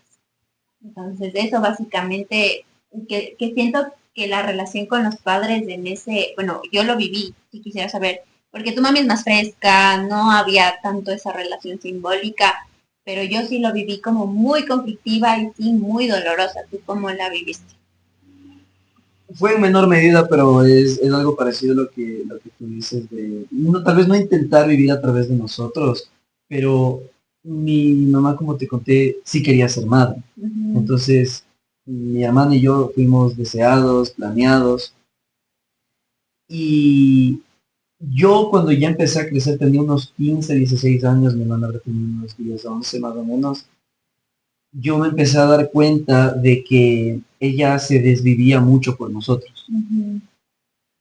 Entonces, eso básicamente, que siento que la relación con los padres en ese, bueno, yo lo viví, si quisiera saber, porque tu mami es más fresca, no había tanto esa relación simbólica, pero yo sí lo viví como muy conflictiva y sí muy dolorosa. ¿Tú cómo la viviste?
Fue en menor medida, pero es algo parecido a lo que tú dices de, no, tal vez no intentar vivir a través de nosotros, pero mi mamá, como te conté, sí quería ser madre.
Ujú,
Entonces, mi hermana y yo fuimos deseados, planeados, y yo cuando ya empecé a crecer tenía unos 15, 16 años, mi hermana habrá tenido unos 10, 11 más o menos. Yo me empecé a dar cuenta de que ella se desvivía mucho por nosotros.
ujú,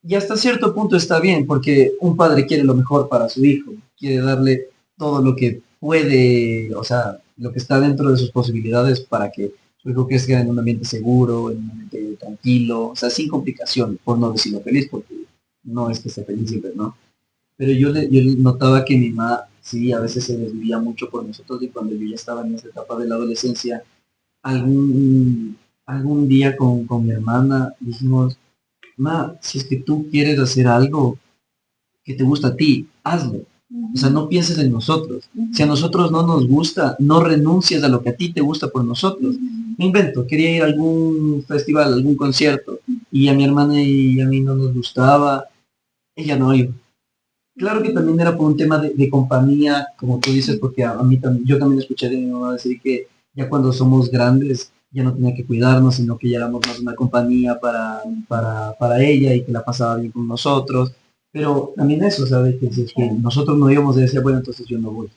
Y hasta cierto punto está bien, porque un padre quiere lo mejor para su hijo, quiere darle todo lo que puede, o sea, lo que está dentro de sus posibilidades para que su hijo crezca en un ambiente seguro, en un ambiente tranquilo, o sea, sin complicaciones, por no decirlo feliz, porque no es que esté feliz siempre, ¿no? Pero yo notaba que mi mamá sí a veces se desvivía mucho por nosotros y cuando yo ya estaba en esa etapa de la adolescencia, algún día con mi hermana dijimos, ma, si es que tú quieres hacer algo que te gusta a ti, hazlo. O sea,
ujú,
no pienses en nosotros. Si a
ujú,
nosotros no nos gusta, no renuncies a lo que a ti te gusta por nosotros.
ujú,
Me invento, quería ir a algún festival, algún concierto, y a mi hermana y a mí no nos gustaba, ella no iba. Claro que también era por un tema de compañía, como tú dices, porque a mí también, yo también escuché de mi mamá decir que ya cuando somos grandes ya no tenía que cuidarnos, sino que ya éramos más una compañía para ella y que la pasaba bien con nosotros. Pero también eso, ¿sabes? Que si es que nosotros no íbamos a decir, bueno, entonces yo no voy.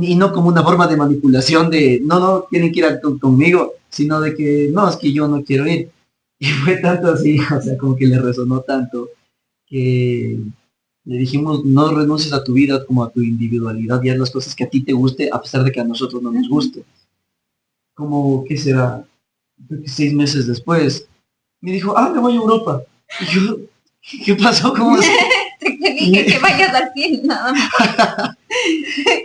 Y no como una forma de manipulación de, no, no, tienen que ir conmigo, sino de que, no, es que yo no quiero ir. Y fue tanto así, o sea, como que le resonó tanto que le dijimos, no renuncies a tu vida como a tu individualidad y haz las cosas que a ti te guste, a pesar de que a nosotros no nos
ujú.
guste. Como, ¿qué será? Creo que 6 meses después, me dijo, me voy a Europa. Y yo, ¿qué pasó? ¿Cómo así?
Te
Y
dije
me,
que vayas al cine nada más.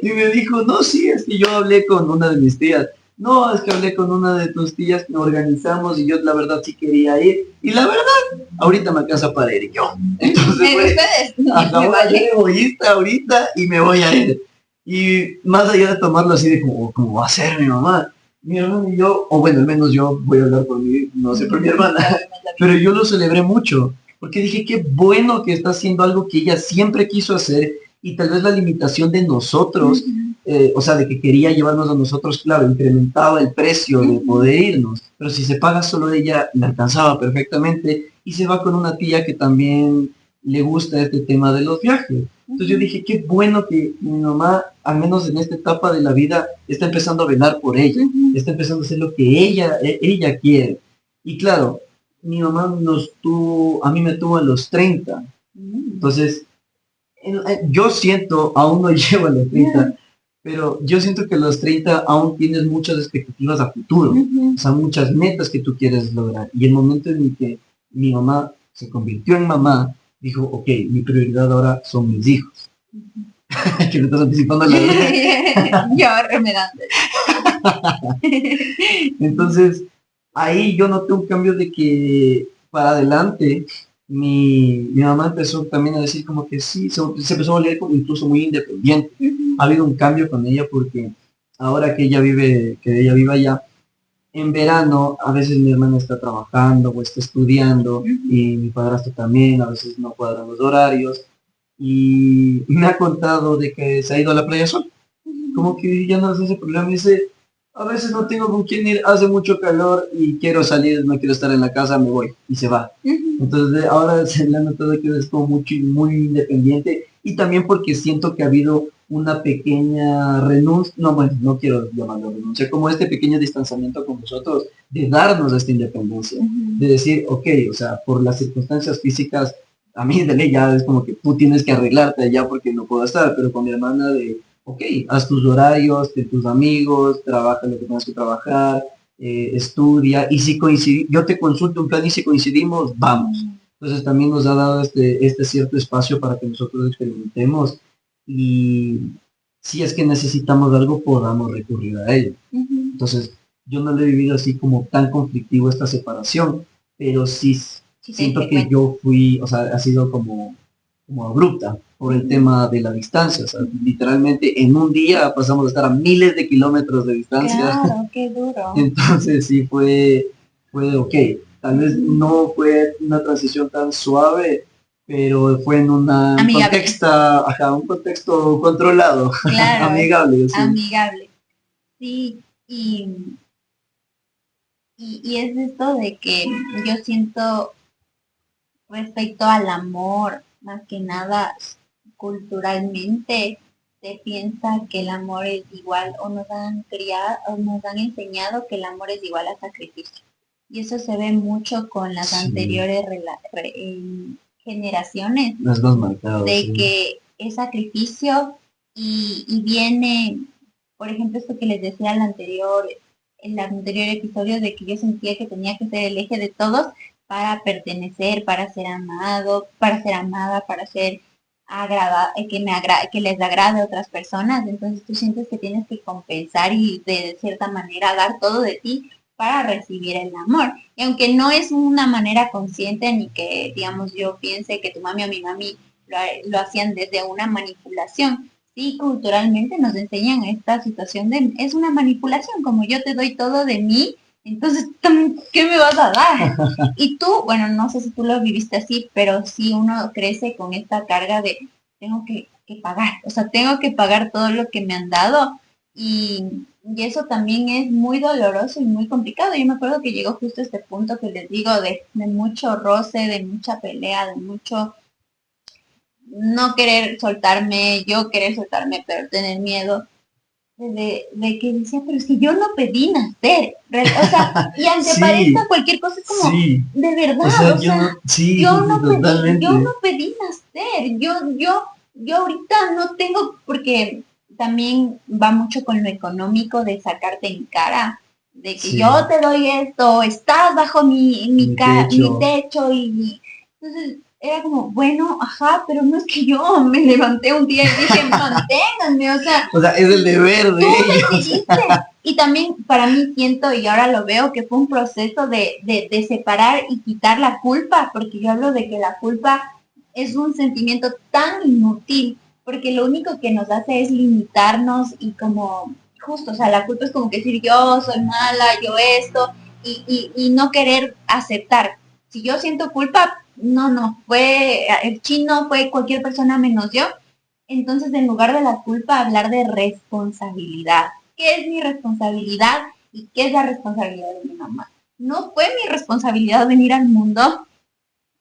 y me dijo, no, sí, es que yo hablé con una de mis tías. No, es que hablé con una de tus tías, que organizamos y yo la verdad sí quería ir. Y la verdad, ahorita me alcanza para ir yo. Entonces,
De ustedes me
acabo de ser
vale.
egoísta ahorita y me voy a ir. Y más allá de tomarlo así de como va a ser mi mamá, mi hermano y yo, o bueno, al menos yo voy a hablar por mí, no sé por mi hermana,
Claro, no es la
pero
misma.
yo lo celebré mucho, porque dije, qué bueno que está haciendo algo que ella siempre quiso hacer y tal vez la limitación de nosotros,
Ujú,
o sea, de que quería llevarnos a nosotros, claro, incrementaba el precio de
ujú,
poder irnos, pero si se paga solo ella, la alcanzaba perfectamente y se va con una tía que también le gusta este tema de los viajes. Entonces yo
ujú,
dije, qué bueno que mi mamá, al menos en esta etapa de la vida, está empezando a velar por ella,
ujú,
está empezando a hacer lo que ella quiere. Y claro, mi mamá a mí me tuvo a los 30.
ujú.
Entonces, yo siento, aún no llego a los 30, pero yo siento que a los 30 aún tienes muchas expectativas a futuro, o
Ujú,
sea, muchas metas que tú quieres lograr. Y el momento en el que mi mamá se convirtió en mamá, dijo, ok, mi prioridad ahora son mis hijos.
ujú.
Que me estás anticipando la vez.
Yo remedando.
Entonces, ahí yo noté un cambio de que para adelante mi mamá empezó también a decir como que sí, se empezó a volver como incluso muy independiente.
Ujú,
Ha habido un cambio con ella porque ahora que ella vive allá, en verano a veces mi hermana está trabajando o está estudiando
ujú.
y mi padrastro también, a veces no cuadran los horarios y me ha contado de que se ha ido a la playa sola, como que ya no es ese problema. Me dice, a veces no tengo con quién ir, hace mucho calor y quiero salir, no quiero estar en la casa, me voy y se va.
Ujú,
Entonces ahora se le ha notado que es como mucho, muy independiente y también porque siento que ha habido una pequeña renuncia, no, bueno, no quiero llamarlo renuncia, como este pequeño distanciamiento con nosotros, de darnos esta independencia,
ujú,
de decir, ok, o sea, por las circunstancias físicas, a mí de ley ya es como que tú tienes que arreglarte allá porque no puedo estar, pero con mi hermana de ok, haz tus horarios, de tus amigos, trabaja lo que tengas que trabajar, estudia, y si coincidimos, yo te consulto un plan y si coincidimos, vamos. Entonces también nos ha dado este cierto espacio para que nosotros experimentemos y si es que necesitamos algo, podamos recurrir a ello. Entonces, yo no lo he vivido así como tan conflictivo esta separación, pero sí siento que yo fui, o sea, ha sido como abrupta por el tema de la distancia. O sea, literalmente en un día pasamos de estar a miles de kilómetros de distancia.
Claro, qué duro.
Entonces sí fue ok. Tal vez no fue una transición tan suave, pero fue en un contexto controlado,
claro,
amigable. Sí.
Amigable. Sí, y es esto de que yo siento respecto al amor, más que nada culturalmente, se piensa que el amor es igual o nos han criado o nos han enseñado que el amor es igual a sacrificio. Y eso se ve mucho con las anteriores generaciones,
las más marcadas,
de que es sacrificio y viene, por ejemplo, esto que les decía en el anterior episodio, de que yo sentía que tenía que ser el eje de todos para pertenecer, para ser amado, para ser amada, para ser que les agrade a otras personas. Entonces tú sientes que tienes que compensar y de cierta manera dar todo de ti para recibir el amor. Y aunque no es una manera consciente ni que, digamos, yo piense que tu mami o mi mami lo hacían desde una manipulación, sí, culturalmente nos enseñan esta situación de, es una manipulación, como yo te doy todo de mí, entonces, ¿qué me vas a dar? Y tú, bueno, no sé si tú lo viviste así, pero sí uno crece con esta carga de, tengo que pagar, o sea, tengo que pagar todo lo que me han dado y eso también es muy doloroso y muy complicado. Yo me acuerdo que llegó justo este punto que les digo de mucho roce, de mucha pelea, de mucho no querer soltarme, yo querer soltarme, pero tener miedo de que decía, pero es que yo no pedí nacer. O sea, y aunque
sí,
parezca cualquier cosa, es como,
sí.
de verdad,
o sea,
yo no pedí nacer. Yo ahorita no tengo, porque también va mucho con lo económico de sacarte en cara, de que yo te doy esto, estás bajo mi techo y entonces era como, bueno, ajá, pero no es que yo me levanté un día y dije, manténganme, o sea,
es el deber de ellos.
Y también para mí siento, y ahora lo veo, que fue un proceso de separar y quitar la culpa, porque yo hablo de que la culpa es un sentimiento tan inútil, porque lo único que nos hace es limitarnos y como, justo, o sea, la culpa es como que decir yo soy mala, yo esto, y no querer aceptar. Si yo siento culpa, no, fue el chino, fue cualquier persona menos yo. Entonces, en lugar de la culpa, hablar de responsabilidad. ¿Qué es mi responsabilidad y qué es la responsabilidad de mi mamá? No fue mi responsabilidad venir al mundo,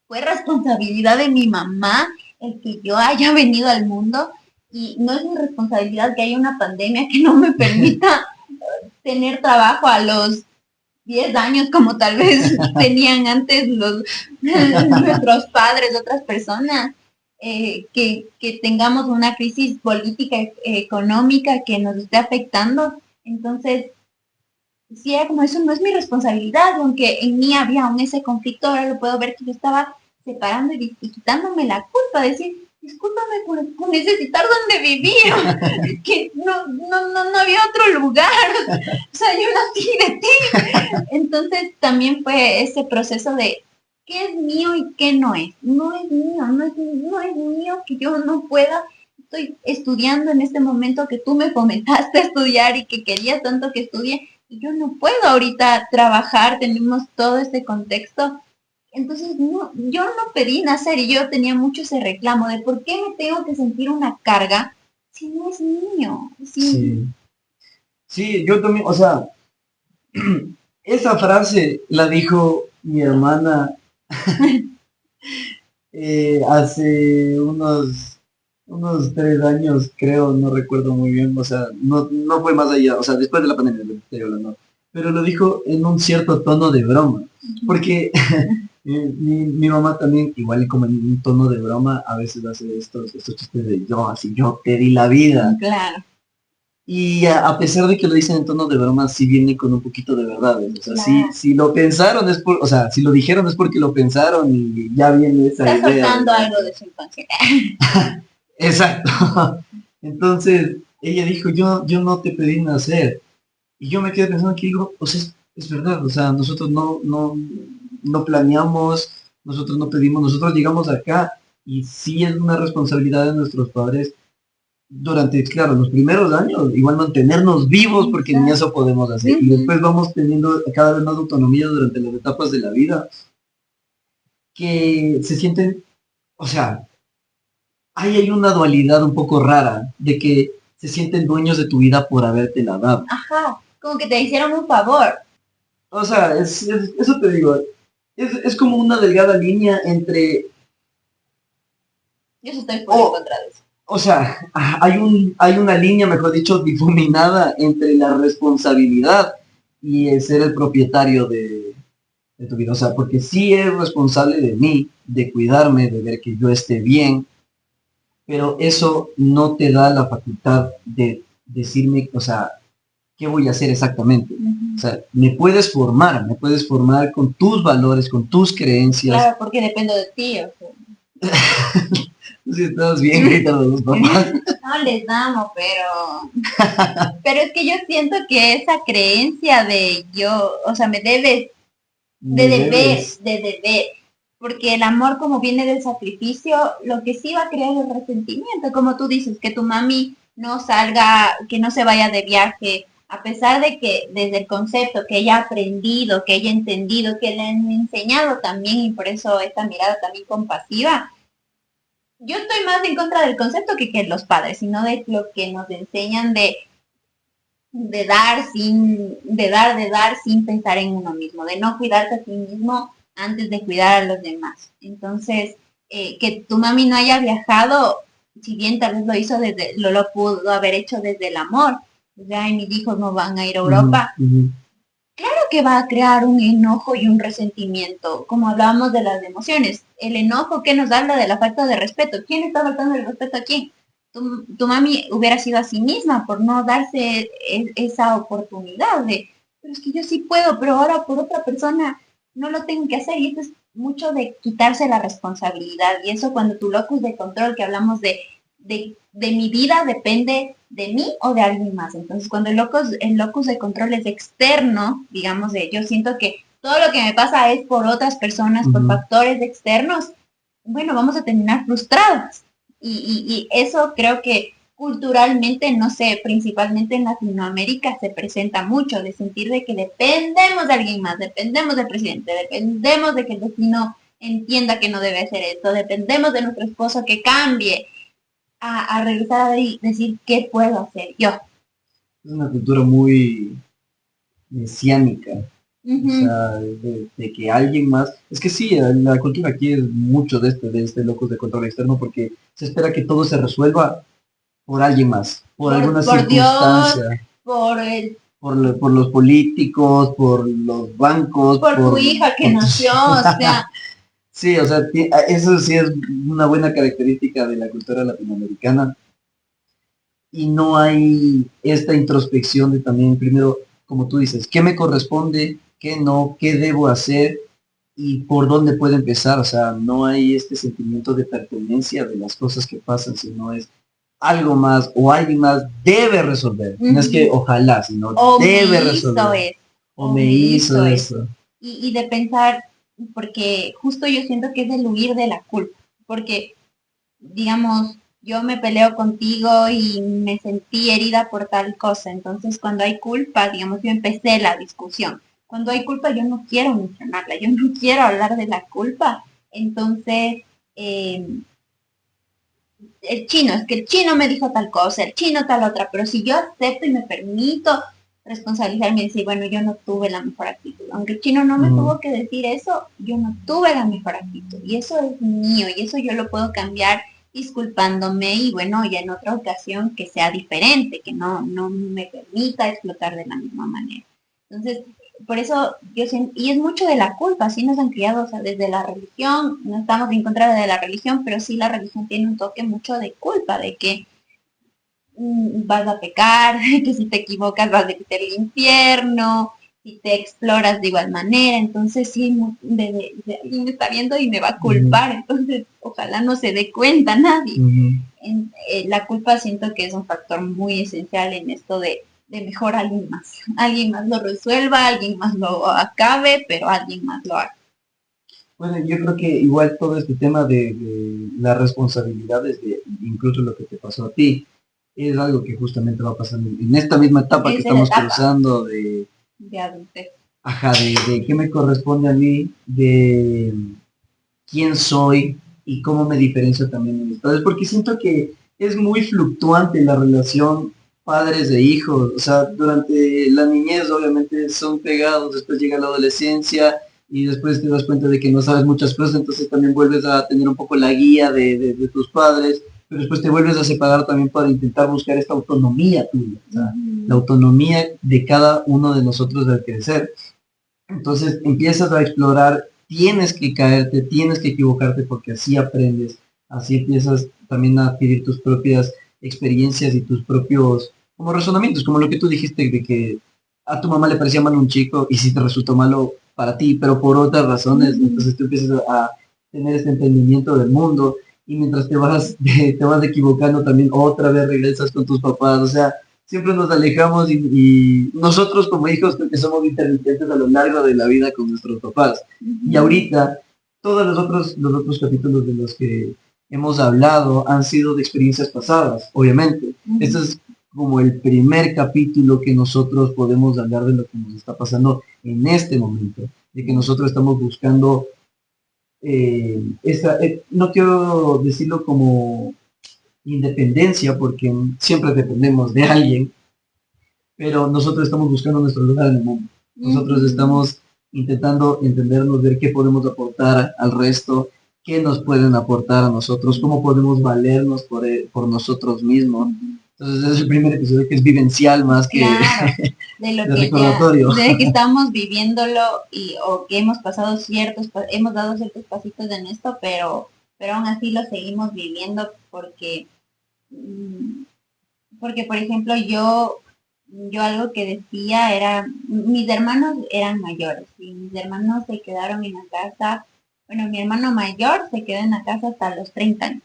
fue responsabilidad de mi mamá el que yo haya venido al mundo y no es mi responsabilidad que haya una pandemia que no me permita tener trabajo a los 10 años como tal vez tenían antes nuestros padres, otras personas. Que tengamos una crisis política, económica que nos esté afectando. Entonces, sí, era como eso no es mi responsabilidad, aunque en mí había aún ese conflicto, ahora lo puedo ver que yo estaba separando y quitándome la culpa, decir, discúlpame por necesitar donde vivir, que no había otro lugar, o sea, yo nací de ti. Entonces también fue ese proceso de qué es mío y qué no es. No es mío, no es mío que yo no pueda. Estoy estudiando en este momento que tú me fomentaste a estudiar y que querías tanto que estudie y yo no puedo ahorita trabajar, tenemos todo este contexto. Entonces, no, yo no pedí nacer y yo tenía mucho ese reclamo de por qué me tengo que sentir una carga si no es mío.
Sí, yo también, o sea, esa frase la dijo mi hermana hace unos 3 años, creo, no recuerdo muy bien, o sea, no fue más allá, o sea, después de la pandemia, estoy hablando, pero lo dijo en un cierto tono de broma, porque mi mamá también, igual como en un tono de broma, a veces hace estos chistes de yo, así yo te di la vida.
Claro.
Y a pesar de que lo dicen en tono de broma, sí viene con un poquito de verdad. O sea,
Claro.
si lo pensaron es por, o sea, si lo dijeron es porque lo pensaron y ya viene esa
Está
idea de
soltando
la
algo
que...
de su infancia.
Exacto. Entonces, ella dijo, yo no te pedí nacer. Y yo me quedé pensando que digo, pues es verdad, o sea, nosotros no planeamos, nosotros no pedimos, nosotros llegamos acá y sí es una responsabilidad de nuestros padres durante, claro, los primeros años, igual mantenernos vivos porque ni
Exacto.
eso podemos hacer. Y
Ujú.
después vamos teniendo cada vez más autonomía durante las etapas de la vida que se sienten, o sea, ahí hay una dualidad un poco rara de que se sienten dueños de tu vida por habértela dado.
Ajá, como que te hicieron un favor.
O sea, eso te digo, es como una delgada línea entre,
Yo sí estoy full en
o,
contra de eso.
o sea, hay una línea, mejor dicho, difuminada entre la responsabilidad y el ser el propietario de tu vida. O sea, porque sí es responsable de mí, de cuidarme, de ver que yo esté bien, pero eso no te da la facultad de decirme, o sea, qué voy a hacer exactamente. O
Ujú.
sea, me puedes formar con tus valores, con tus creencias.
Claro, porque dependo de ti. O sea.
Si estás bien, gritan los papás.
No les damos, pero es que yo siento que esa creencia de yo, o sea, me debes,
Me debes.
de deber, porque el amor como viene del sacrificio, lo que sí va a crear es resentimiento, como tú dices, que tu mami no salga, que no se vaya de viaje, a pesar de que desde el concepto que ella ha aprendido, que ella ha entendido, que le han enseñado también, y por eso esta mirada también compasiva, yo estoy más en contra del concepto que los padres, sino de lo que nos enseñan de dar sin pensar en uno mismo, de no cuidarte a ti mismo antes de cuidar a los demás. Entonces, que tu mami no haya viajado, si bien tal vez lo hizo desde, lo pudo haber hecho desde el amor, ya mis hijos no van a ir a
Uh -huh,
Europa,
uh -huh.
claro que va a crear un enojo y un resentimiento, como hablábamos de las emociones. El enojo que nos habla de la falta de respeto. ¿Quién está faltando el respeto a quién? Tu mami hubiera sido a sí misma por no darse esa oportunidad de, pero es que yo sí puedo, pero ahora por otra persona no lo tengo que hacer. Y esto es mucho de quitarse la responsabilidad. Y eso cuando tu locus de control, que hablamos de mi vida depende de mí o de alguien más. Entonces, cuando el locus de control es externo, digamos, yo siento que todo lo que me pasa es por otras personas,
Uh
por
-huh.
factores externos, bueno, vamos a terminar frustradas. Y eso creo que culturalmente, no sé, principalmente en Latinoamérica se presenta mucho, de sentir de que dependemos de alguien más, dependemos del presidente, dependemos de que el vecino entienda que no debe hacer esto, dependemos de nuestro esposo que cambie, a regresar a decir qué puedo hacer yo.
Es una cultura muy mesiánica.
Uh
O
-huh.
sea, de que alguien más... Es que sí, la cultura aquí es mucho de este locus de control externo porque se espera que todo se resuelva por alguien más, por alguna
Por Dios,
circunstancia,
por el,
por los políticos, por los bancos,
por tu hija que
por tus...
nació, o sea,
Sí, o sea, eso sí es una buena característica de la cultura latinoamericana y no hay esta introspección de también, primero, como tú dices, ¿qué me corresponde? ¿Qué no? ¿Qué debo hacer? ¿Y por dónde puedo empezar? O sea, no hay este sentimiento de pertenencia de las cosas que pasan, sino es algo más o alguien más debe resolver.
uh
No es que
-huh.
ojalá, sino
O me
debe
hizo
resolver.
eso,
O
o
me
me
hizo
hizo eso.
eso.
Y de pensar, porque justo yo siento que es el huir de la culpa, porque digamos, yo me peleo contigo y me sentí herida por tal cosa. Entonces, cuando hay culpa, digamos, yo empecé la discusión. Cuando hay culpa, yo no quiero mencionarla, yo no quiero hablar de la culpa. Entonces, eh, el chino, es que el chino me dijo tal cosa, el chino tal otra, pero si yo acepto y me permito responsabilizarme y decir, bueno, yo no tuve la mejor actitud, aunque el chino no me
Mm,
tuvo que decir eso, yo no tuve la mejor actitud y eso es mío y eso yo lo puedo cambiar disculpándome y bueno, ya en otra ocasión que sea diferente, que no me permita explotar de la misma manera. Entonces, por eso yo siento, y es mucho de la culpa, así nos han criado, o sea, desde la religión, no estamos en contra de la religión, pero sí la religión tiene un toque mucho de culpa, de que vas a pecar, que si te equivocas vas a irte al infierno, si te exploras de igual manera, entonces sí, alguien me está viendo y me va a culpar, entonces ojalá no se dé cuenta nadie. La culpa siento que es un factor muy esencial en esto de mejor alguien más lo resuelva, alguien más lo acabe, pero alguien más lo haga.
Bueno, yo creo que igual todo este tema de las responsabilidades de incluso lo que te pasó a ti, es algo que justamente va pasando en esta misma etapa que estamos cruzando
de adultez.
Ajá, de qué me corresponde a mí, de quién soy y cómo me diferencio también de mis padres, porque siento que es muy fluctuante la relación padres e hijos, o sea, durante la niñez obviamente son pegados, después llega la adolescencia y después te das cuenta de que no sabes muchas cosas, entonces también vuelves a tener un poco la guía de tus padres, pero después te vuelves a separar también para intentar buscar esta autonomía tuya, o sea, la autonomía de cada uno de nosotros al crecer. Entonces empiezas a explorar, tienes que caerte, tienes que equivocarte porque así aprendes, así empiezas también a adquirir tus propias experiencias y tus propios como razonamientos, como lo que tú dijiste de que a tu mamá le parecía malo un chico y si te resultó malo para ti, pero por otras razones, entonces tú empiezas a tener este entendimiento del mundo y mientras te vas equivocando también otra vez regresas con tus papás, o sea, siempre nos alejamos y nosotros como hijos creo que somos intermitentes a lo largo de la vida con nuestros papás. Y ahorita, todos los otros capítulos de los que hemos hablado han sido de experiencias pasadas, obviamente. Este es como el primer capítulo que nosotros podemos hablar de lo que nos está pasando en este momento, de que nosotros estamos buscando no quiero decirlo como independencia, porque siempre dependemos de alguien, pero nosotros estamos buscando nuestro lugar en el mundo. Nosotros estamos intentando entendernos, ver qué podemos aportar al resto, qué nos pueden aportar a nosotros, cómo podemos valernos por nosotros mismos. Entonces es el primer episodio que es vivencial más que
claro, de lo
de
que
recordatorio.
de que estamos viviéndolo o que hemos pasado hemos dado ciertos pasitos en esto, pero aún así lo seguimos viviendo porque por ejemplo yo algo que decía era, mis hermanos eran mayores y mis hermanos se quedaron en la casa, bueno, mi hermano mayor se quedó en la casa hasta los 30 años.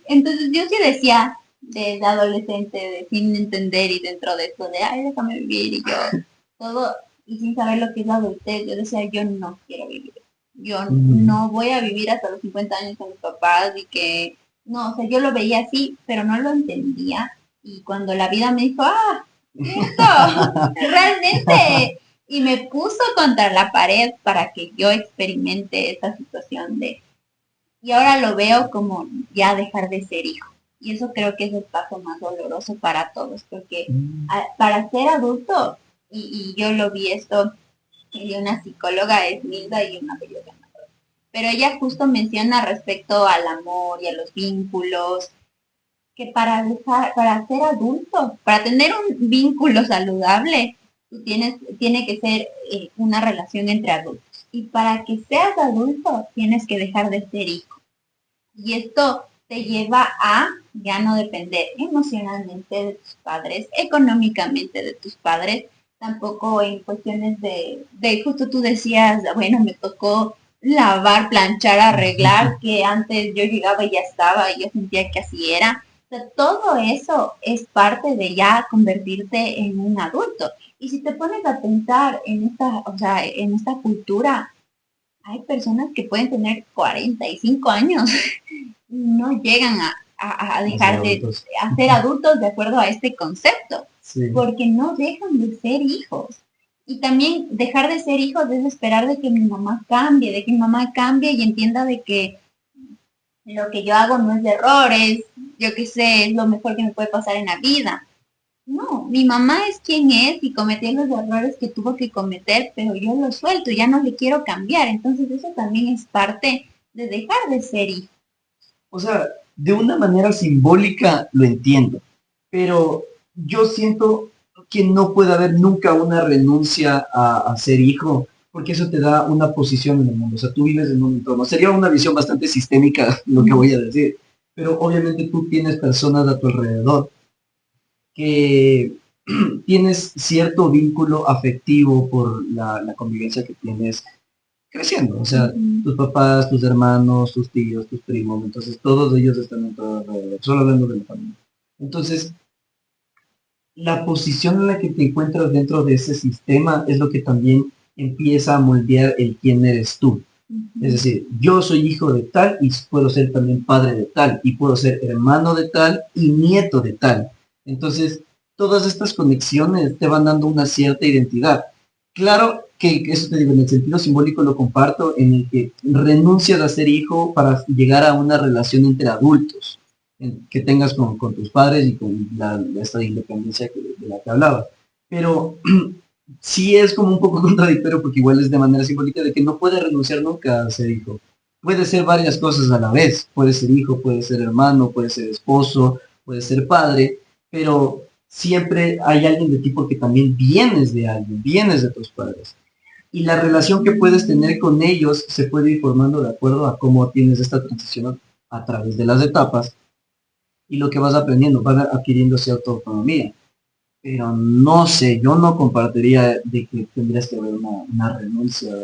Entonces yo sí decía, de adolescente, de sin entender y dentro de esto de, ay, déjame vivir y yo, todo, y sin saber lo que es la adultez, yo decía, yo no quiero vivir. Yo no voy a vivir hasta los 50 años con mis papás y que, no, o sea, yo lo veía así, pero no lo entendía. Y cuando la vida me dijo, esto, realmente, y me puso contra la pared para que yo experimente esta situación y ahora lo veo como ya dejar de ser hijo. Y eso creo que es el paso más doloroso para todos, porque para ser adulto, y yo lo vi esto de una psicóloga, es Milda y una periodista, pero ella justo menciona respecto al amor y a los vínculos, que para ser adulto, para tener un vínculo saludable, tiene que ser una relación entre adultos. Y para que seas adulto, tienes que dejar de ser hijo. Y esto te lleva a ya no depender emocionalmente de tus padres, económicamente de tus padres, tampoco en cuestiones de justo tú decías, bueno, me tocó lavar, planchar, arreglar, que antes yo llegaba y ya estaba, y yo sentía que así era. O sea, todo eso es parte de ya convertirte en un adulto. Y si te pones a pensar en esta, o sea, en esta cultura, hay personas que pueden tener 45 años y no llegan a dejar de a ser adultos de acuerdo a este concepto, sí, porque no dejan de ser hijos. Y también dejar de ser hijos es esperar de que mi mamá cambie, de que mi mamá cambie y entienda de que lo que yo hago no es de errores, yo qué sé, es lo mejor que me puede pasar en la vida. No, mi mamá es quien es y cometió los errores que tuvo que cometer, pero yo lo suelto, ya no le quiero cambiar. Entonces eso también es parte de dejar de ser hijo.
O sea, de una manera simbólica lo entiendo, pero yo siento que no puede haber nunca una renuncia a ser hijo, porque eso te da una posición en el mundo. O sea, tú vives en un entorno. Sería una visión bastante sistémica lo que voy a decir. pero obviamente tú tienes personas a tu alrededor que tienes cierto vínculo afectivo por la convivencia que tienes creciendo, o sea,
Ujú.
tus papás, tus hermanos, tus tíos, tus primos, entonces todos ellos están en todo alrededor, solo hablando de la familia. Entonces, la posición en la que te encuentras dentro de ese sistema es lo que también empieza a moldear el quién eres tú. Es
Ujú.
decir, yo soy hijo de tal y puedo ser también padre de tal y puedo ser hermano de tal y nieto de tal. Entonces, todas estas conexiones te van dando una cierta identidad. Claro que eso te digo, en el sentido simbólico lo comparto, en el que renuncias a ser hijo para llegar a una relación entre adultos que tengas con tus padres y con esta independencia de la que hablaba. Pero sí es como un poco contradictorio porque igual es de manera simbólica de que no puede renunciar nunca a ser hijo. Puede ser varias cosas a la vez. Puede ser hijo, puede ser hermano, puede ser esposo, puede ser padre, pero siempre hay alguien de ti porque también vienes de alguien, vienes de tus padres. Y la relación que puedes tener con ellos se puede ir formando de acuerdo a cómo tienes esta transición a través de las etapas y lo que vas aprendiendo, vas adquiriendo cierta autonomía. Pero no sé, yo no compartiría de que tendrías que haber una renuncia.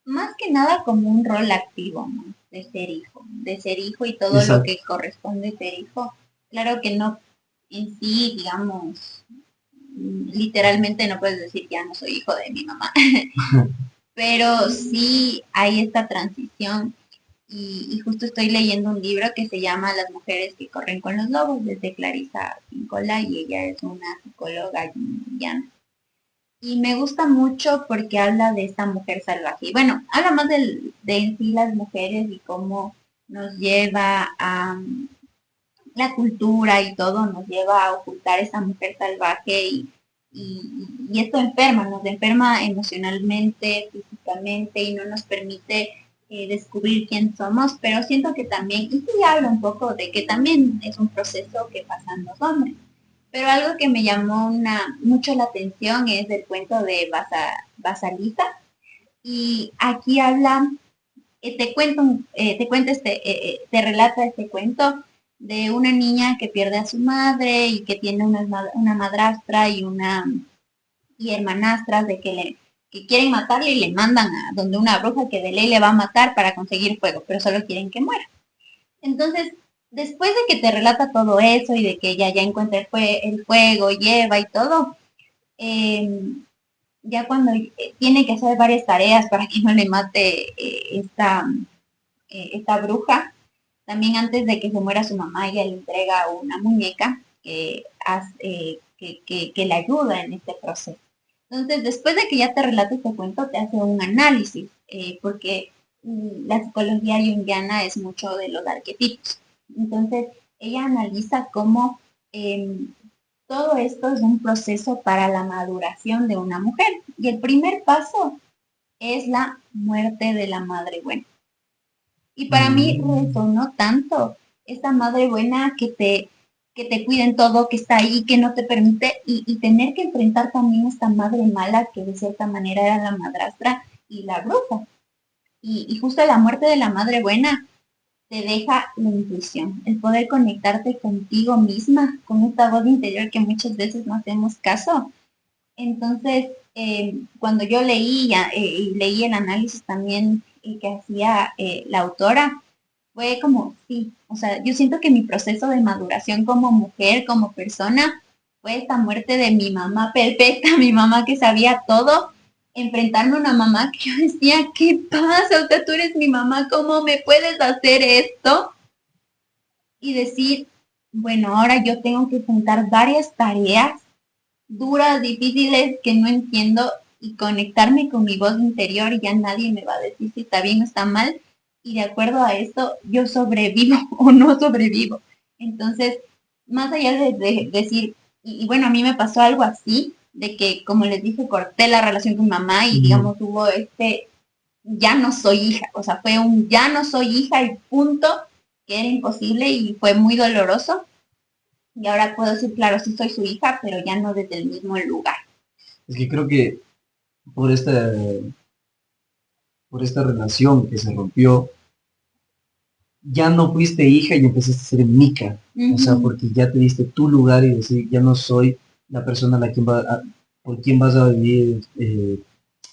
Más que nada como un rol activo, ¿no? De ser hijo y todo lo
Exacto.
que corresponde ser hijo. Claro que no en sí, digamos, literalmente no puedes decir ya no soy hijo de mi mamá, pero sí hay esta transición y justo estoy leyendo un libro que se llama Las mujeres que corren con los lobos, desde Clarisa Pincola, y ella es una psicóloga junguiana. Y me gusta mucho porque habla de esta mujer salvaje. Y bueno, habla más de en sí las mujeres y cómo nos lleva a la cultura y todo, nos lleva a ocultar esa mujer salvaje y, y esto enferma, nos enferma emocionalmente, físicamente y no nos permite descubrir quién somos, pero siento que también, y sí habla un poco de que también es un proceso que pasan los hombres. Pero algo que me llamó mucho la atención es el cuento de Basalita. Y aquí habla, te relata este cuento de una niña que pierde a su madre y que tiene una madrastra y hermanastras de que quieren matarle y le mandan a donde una bruja que de ley le va a matar para conseguir fuego, pero solo quieren que muera. Entonces, después de que te relata todo eso y de que ella ya encuentra el fuego, lleva y todo, eh, ya cuando tiene que hacer varias tareas para que no le mate esta bruja, también antes de que se muera su mamá, ella le entrega una muñeca que le ayuda en este proceso. Entonces, después de que ya te relata este cuento, te hace un análisis, porque la psicología junguiana es mucho de los arquetipos. Entonces, ella analiza cómo eh, todo esto es un proceso para la maduración de una mujer. Y el primer paso es la muerte de la madre buena. Y para mí
Mm,
resonó tanto esa madre buena que te cuida en todo, que está ahí, que no te permite, y tener que enfrentar también esta madre mala que de cierta manera era la madrastra y la bruja. Y justo la muerte de la madre buena te deja la intuición, el poder conectarte contigo misma, con esta voz interior que muchas veces no hacemos caso. Entonces, cuando yo leí el análisis también que hacía la autora, fue como, sí, o sea, yo siento que mi proceso de maduración como mujer, como persona, fue esta muerte de mi mamá perfecta, mi mamá que sabía todo, enfrentarme a una mamá que yo decía, ¿qué pasa? O sea, tú eres mi mamá, ¿cómo me puedes hacer esto? Y decir, bueno, ahora yo tengo que enfrentar varias tareas duras, difíciles, que no entiendo y conectarme con mi voz interior y ya nadie me va a decir si está bien o está mal y de acuerdo a esto yo sobrevivo o no sobrevivo. Entonces, más allá de decir, y bueno, a mí me pasó algo así, de que como les dije, corté la relación con mi mamá y
mm.
digamos hubo ya no soy hija, o sea, fue un ya no soy hija y punto, que era imposible y fue muy doloroso. Y ahora puedo decir, claro, sí soy su hija, pero ya no desde el mismo lugar.
Es que creo que por esta, por esta relación que se rompió, ya no fuiste hija y empezaste a ser mica, o sea,
Ujú.
porque ya te diste tu lugar y decir, ya no soy la persona por quien vas a vivir,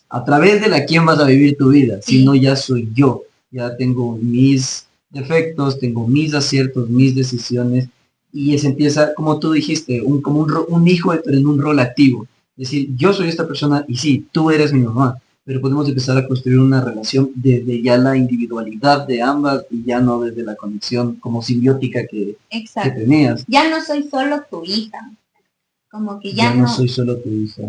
a través de la quien vas a vivir tu vida, sino
Sí,
ya soy yo, ya tengo mis defectos, tengo mis aciertos, mis decisiones, y se empieza, como tú dijiste, como un hijo, pero en un rol activo. Es decir, yo soy esta persona y sí, tú eres mi mamá, pero podemos empezar a construir una relación desde ya la individualidad de ambas y ya no desde la conexión como simbiótica que
exacto.
tenías.
Ya no soy solo tu hija, como que ya
Ya no
no,
soy solo tu hija.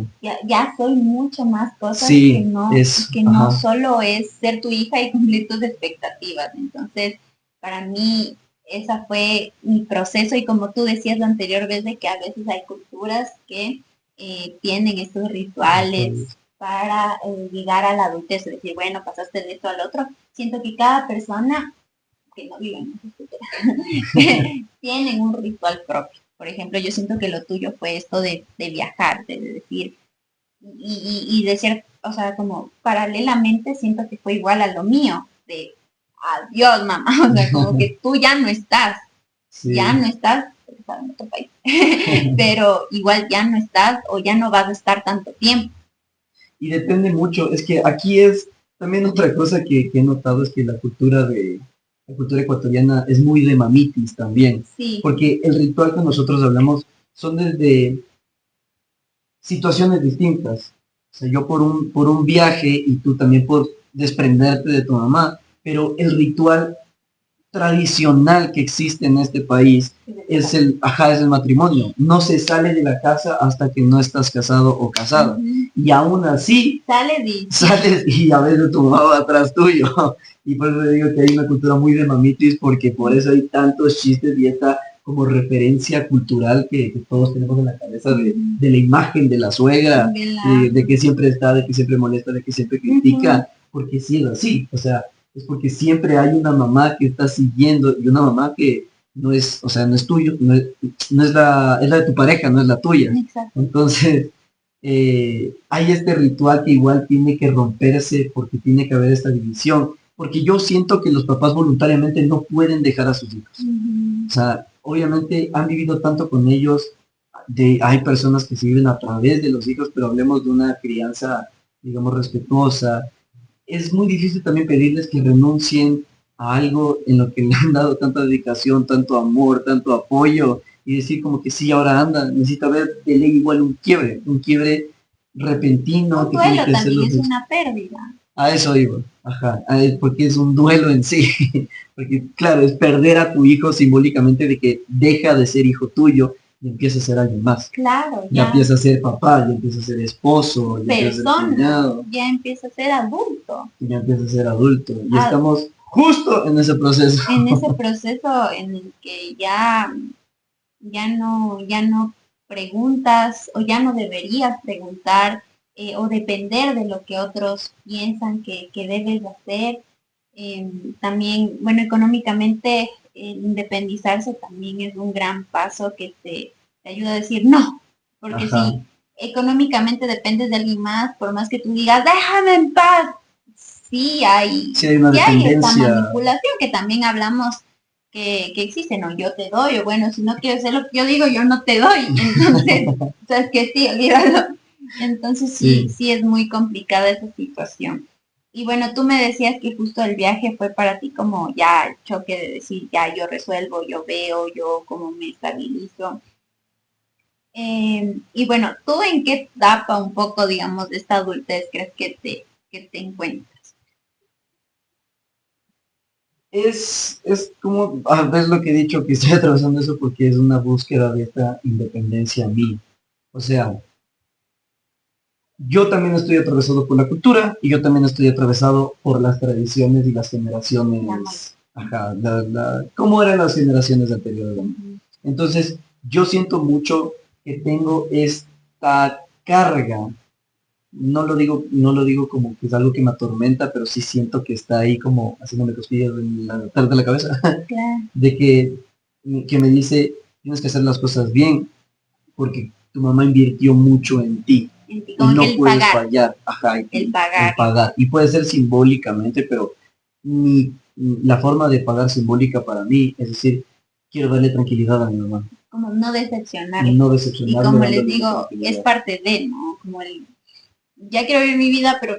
ya soy mucho más cosas
Sí, es,
que no
ajá,
solo es ser tu hija y cumplir tus expectativas. Entonces, para mí, esa fue mi proceso y como tú decías la anterior vez de que a veces hay culturas que tienen estos rituales para llegar a la adultez, es decir, bueno, pasaste de esto al otro. Siento que cada persona que no vive en esa cultura tienen un ritual propio. Por ejemplo, yo siento que lo tuyo fue esto de viajar, de decir, y decir, o sea, como paralelamente siento que fue igual a lo mío, de adiós mamá, o sea, como que tú ya
sí.
no estás, porque estás en otro país, pero igual ya no estás o ya no vas a estar tanto tiempo.
Y depende mucho, es que aquí es también otra cosa que he notado es que la cultura ecuatoriana es muy de mamitis también,
Sí,
porque el ritual que nosotros hablamos son desde situaciones distintas. O sea, yo por un viaje y tú también por desprenderte de tu mamá, pero el ritual tradicional que existe en este país es el matrimonio. No se sale de la casa hasta que no estás casado o casada.
uh-huh.
Y aún así,
Sale de,
sales y a veces tu mamá va atrás tuyo. Y por eso digo que hay una cultura muy de mamitis, porque por eso hay tantos chistes y esta como referencia cultural que todos tenemos en la cabeza de la imagen de la suegra,
de la,
de que siempre está, de que siempre molesta, de que siempre
uh-huh.
critica, porque sí es así. O sea, es porque siempre hay una mamá que está siguiendo y una mamá que no es, o sea, no es tuyo, no es es la de tu pareja, no es la tuya.
Exacto.
Entonces, hay este ritual que igual tiene que romperse porque tiene que haber esta división, porque yo siento que los papás voluntariamente no pueden dejar a sus hijos.
Uh-huh.
O sea, obviamente han vivido tanto con ellos, hay personas que se viven a través de los hijos, pero hablemos de una crianza, digamos, respetuosa. Es muy difícil también pedirles que renuncien a algo en lo que le han dado tanta dedicación, tanto amor, tanto apoyo, y decir como que sí, ahora anda, necesita ver de ley igual un quiebre repentino
Un
que tiene
duelo
que
también
hacerlo.
es una pérdida.
A eso iba, ajá, porque es un duelo en sí, porque claro, es perder a tu hijo simbólicamente de que deja de ser hijo tuyo y empieza a ser alguien más.
Claro,
Ya
ya
empieza a ser papá, ya empieza a ser esposo, ya empieza a ser
persona,
cuñado,
ya empieza a ser adulto.
ya empieza a ser adulto. Y
Ah,
estamos justo en ese proceso.
en ese proceso en el que ya no preguntas o ya no deberías preguntar o depender de lo que otros piensan que debes hacer. También, bueno, económicamente independizarse también es un gran paso que te ayuda a decir no, porque
Ajá.
si económicamente dependes de alguien más, por más que tú digas, déjame en paz,
Sí hay una
sí hay esta
dependencia.
manipulación que también hablamos que existe, no, yo te doy, o bueno, si no quieres hacer lo que yo digo, yo no te doy, entonces, sabes que sí, olvídalo. Entonces sí,
Sí.
sí es muy complicada esa situación. Y bueno, tú me decías que justo el viaje fue para ti como ya el choque de decir, ya yo resuelvo, yo veo, yo como me estabilizo. Y bueno, ¿tú en qué etapa un poco, digamos, de esta adultez crees que te encuentras?
Es como, ves lo que he dicho, que estoy atravesando eso porque es una búsqueda de esta independencia mía. O sea, yo también estoy atravesado por la cultura y yo también estoy atravesado por las tradiciones y las
La mal.
generaciones, ajá, cómo eran las generaciones anteriores.
Ujú.
Entonces, yo siento mucho que tengo esta carga, no lo digo como que es algo que me atormenta, pero sí siento que está ahí como haciéndome cosquillas en la tarde de la cabeza,
Claro.
de que me dice, tienes que hacer las cosas bien, porque tu mamá invirtió mucho en ti y
Como que
no puedes fallar, ajá,
el
el
pagar.
pagar. Y puede ser simbólicamente, pero mi la forma de pagar simbólica para mí, es decir, quiero darle tranquilidad a mi mamá.
Como no decepcionarle.
No
Y
decepcionarle,
como les
dándole
digo,
tranquilidad.
es parte de, ¿no? Como ya quiero vivir mi vida, pero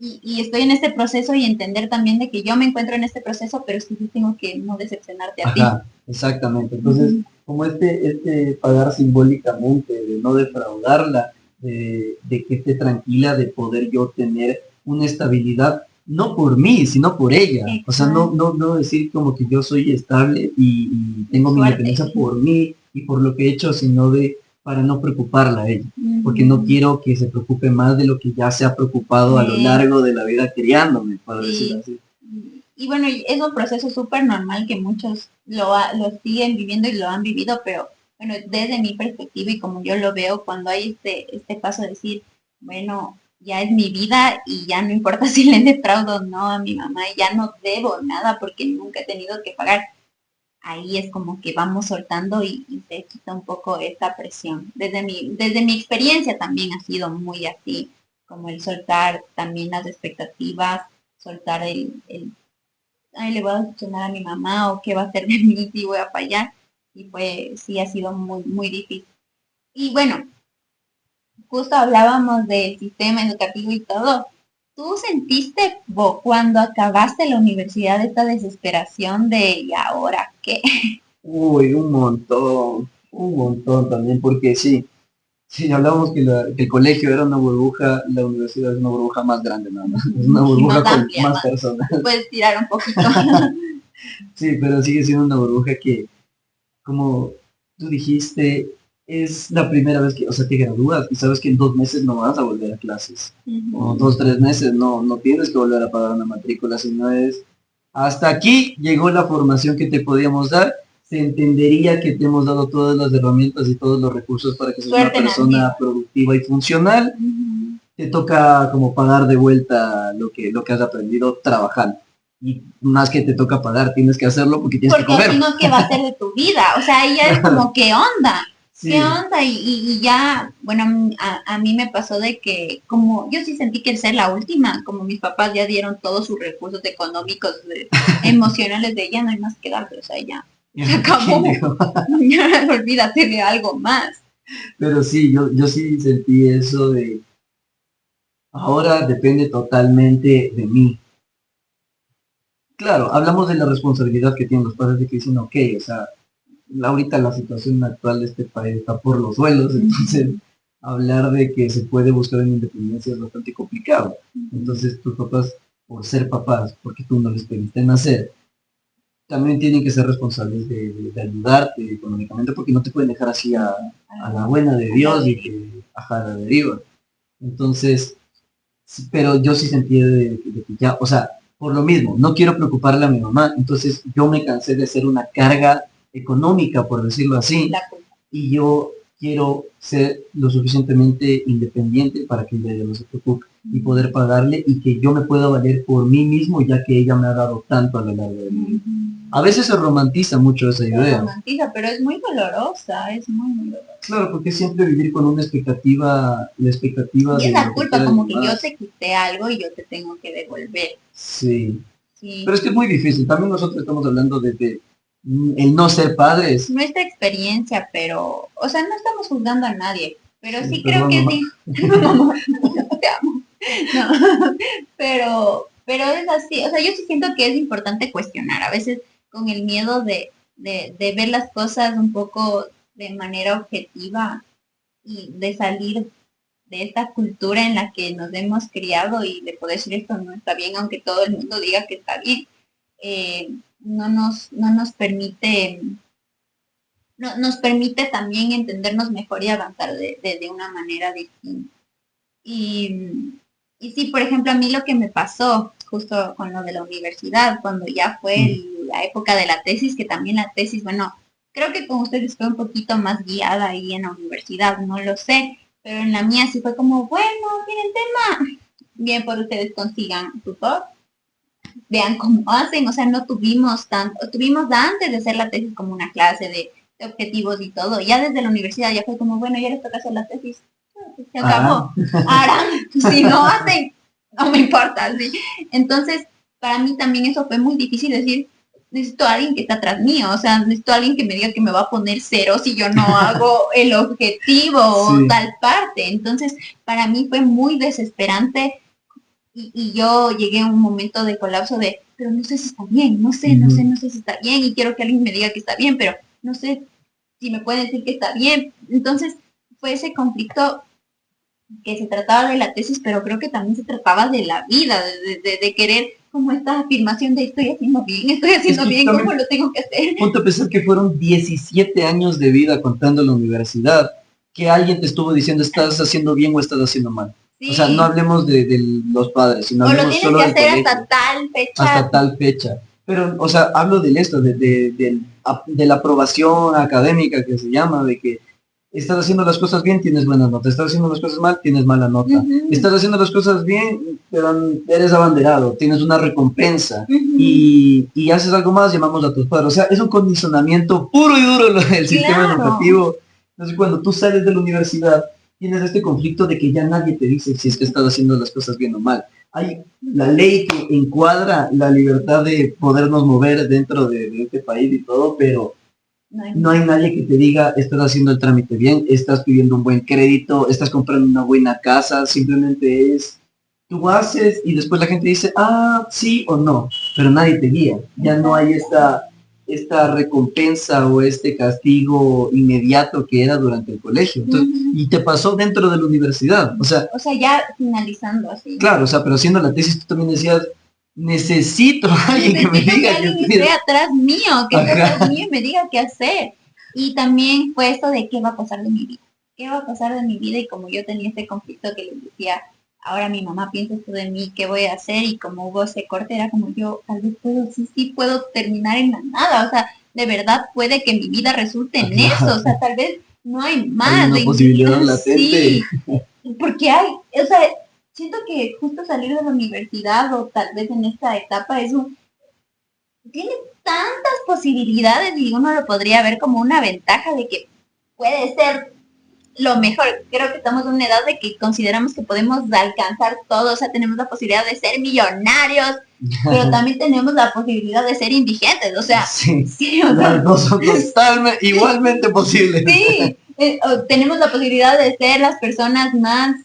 y estoy en este proceso y entender también de que yo me encuentro en este proceso, pero sí tengo que no decepcionarte a ti.
Ajá, exactamente. Entonces, como este pagar simbólicamente, de no defraudarla, de que esté tranquila, de poder yo tener una estabilidad, no por mí, sino por ella. O sea, no decir como que yo soy estable y tengo mi independencia por mí y por lo que he hecho, sino de para no preocuparla a ella, porque no quiero que se preocupe más de lo que ya se ha preocupado a lo largo de la vida criándome, para decirlo así.
Y bueno, es un proceso súper normal que muchos lo siguen viviendo y lo han vivido, pero bueno, desde mi perspectiva y como yo lo veo, cuando hay este paso de decir, bueno, ya es mi vida y ya no importa si le defraudo o no a mi mamá, ya no debo nada porque nunca he tenido que pagar. Ahí es como que vamos soltando y se quita un poco esta presión. Desde mi experiencia también ha sido muy así, como el soltar también las expectativas, soltar ay, le voy a decepcionar a mi mamá o qué va a hacer de mí si voy a fallar. Y pues sí ha sido muy, muy difícil. Y bueno, justo hablábamos del sistema educativo y todo. ¿Tú sentiste cuando acabaste la universidad esta desesperación de ¿y ahora qué?
Uy, un montón también, porque sí, si hablamos que el colegio era una burbuja, la universidad es una burbuja más grande, nada más. Es una burbuja
Más
con
amplia,
más personas.
puedes tirar un poquito.
Sí, pero sigue siendo una burbuja que, como tú dijiste, es la primera vez que, o sea, te gradúas y sabes que en 2 meses no vas a volver a clases. O 2, 3 meses no tienes que volver a pagar una matrícula, sino es hasta aquí llegó la formación que te podíamos dar. Se entendería que te hemos dado todas las herramientas y todos los recursos para que seas una persona productiva y funcional. Te toca como pagar de vuelta lo que has aprendido trabajando. Y más que te toca pagar, tienes que hacerlo porque tienes que comer.
Porque si no, ¿qué va a ser de tu vida? O sea, ya es como, ¿qué onda?
Sí.
¿Qué onda? Y ya, bueno, a mí me pasó de que, como yo sí sentí que el ser la última, como mis papás ya dieron todos sus recursos económicos, emocionales de ya no hay más que darte, o sea, ya se acabó. Ya olvídate de algo más.
Pero sí, yo sí sentí eso de, ahora depende totalmente de mí. Claro, hablamos de la responsabilidad que tienen los padres de que dicen, ok, o sea, ahorita la situación actual de este país está por los suelos, entonces hablar de que se puede buscar una independencia es bastante complicado. Entonces tus papás, por ser papás, porque tú no les permitiste nacer, también tienen que ser responsables de ayudarte económicamente porque no te pueden dejar así a la buena de Dios y que a la deriva. Entonces, pero yo sí sentí de que ya, o sea, por lo mismo, no quiero preocuparle a mi mamá, entonces yo me cansé de ser una carga económica, por decirlo así, y yo quiero ser lo suficientemente independiente para que ella no se preocupe y poder pagarle y que yo me pueda valer por mí mismo ya que ella me ha dado tanto a lo largo de mi vida. A veces se romantiza mucho esa idea.
Se romantiza, pero es muy dolorosa, es muy, muy dolorosa.
Claro, porque siempre vivir con una expectativa, la expectativa
y
de...
es la culpa, como que yo te quité algo y yo te tengo que devolver.
Sí. Pero es que es muy difícil. También nosotros estamos hablando de el no ser padres.
Nuestra experiencia, pero, o sea, no estamos juzgando a nadie, pero sí creo que sí. Te amo. No, pero es así, o sea, yo sí siento que es importante cuestionar, a veces con el miedo de ver las cosas un poco de manera objetiva y de salir de esta cultura en la que nos hemos criado y de poder decir esto no está bien, aunque todo el mundo diga que está bien, no nos permite, no, nos permite también entendernos mejor y avanzar de una manera distinta. Y sí, por ejemplo, a mí lo que me pasó justo con lo de la universidad, cuando ya fue la época de la tesis, que también la tesis, bueno, creo que con ustedes fue un poquito más guiada ahí en la universidad, no lo sé, pero en la mía sí fue como, bueno, tienen tema, bien por ustedes consigan tutor, vean cómo hacen, o sea, no tuvimos tanto, tuvimos antes de hacer la tesis como una clase de objetivos y todo, ya desde la universidad ya fue como, bueno, ya les toca hacer la tesis, se acabó, harán, si no hacen, no me importa, ¿sí? Entonces, para mí también eso fue muy difícil decir, necesito a alguien que está atrás mío, o sea, necesito a alguien que me diga que me va a poner cero si yo no hago el objetivo o
Sí.
tal parte. Entonces, para mí fue muy desesperante y yo llegué a un momento de colapso de, pero no sé si está bien, no sé si está bien y quiero que alguien me diga que está bien, pero no sé si me puede decir que está bien. Entonces, fue ese conflicto que se trataba de la tesis, pero creo que también se trataba de la vida, de querer como esta afirmación de estoy
Es
haciendo
que
bien, ¿cómo
también,
lo tengo que hacer?
ponte a pensar que fueron 17 años de vida contando en la universidad, que alguien te estuvo diciendo estás haciendo bien o estás haciendo mal. O sea, no
Sí,
hablemos de los padres, sino
o lo
hablemos
tienes
solo
que
del
hacer hasta
colegio,
tal fecha.
hasta tal fecha. Pero, o sea, hablo de esto, de la aprobación académica que se llama, de que estás haciendo las cosas bien, tienes buenas notas, estás haciendo las cosas mal, tienes mala nota,
Uh-huh,
estás haciendo las cosas bien, pero eres abanderado, tienes una recompensa
uh-huh,
y haces algo más, llamamos a tus padres. O sea, es un condicionamiento puro y duro el sistema
claro.
educativo. Entonces, cuando tú sales de la universidad, tienes este conflicto de que ya nadie te dice si es que estás haciendo las cosas bien o mal. Hay la ley que encuadra la libertad de podernos mover dentro de este país y todo, pero
No hay
no hay nadie que te diga, estás haciendo el trámite bien, estás pidiendo un buen crédito, estás comprando una buena casa, simplemente es, tú haces y después la gente dice, ah, sí o no, pero nadie te guía, ya no hay esta recompensa o este castigo inmediato que era durante el colegio. Entonces,
uh-huh.
y te pasó dentro de la universidad, o sea,
O sea, ya finalizando así.
claro, o sea, pero haciendo la tesis tú también decías, necesito a alguien que me
Necesito que
diga que
alguien
estoy...
esté atrás mío, que esté atrás
Ajá.
mío y me diga qué hacer. Y también fue esto de qué va a pasar de mi vida. ¿Qué va a pasar de mi vida? Y como yo tenía este conflicto que les decía, ahora mi mamá piensa esto de mí, ¿qué voy a hacer? Y como hubo ese corte, era como yo, tal vez puedo, sí puedo terminar en la nada. O sea, de verdad puede que mi vida resulte en eso. O
Ajá.
sea, tal vez no hay
Hay
más.
una
Y
posibilidad latente.
sí, porque hay, o sea, siento que justo salir de la universidad o tal vez en esta etapa es un, tiene tantas posibilidades y uno lo podría ver como una ventaja de que puede ser lo mejor. Creo que estamos en una edad de que consideramos que podemos alcanzar todo, o sea, tenemos la posibilidad de ser millonarios, pero también tenemos la posibilidad de ser indigentes, o sea,
Sí,
sí, o
las
sea,
dos son totalmente, igualmente posibles.
sí, tenemos la posibilidad de ser las personas más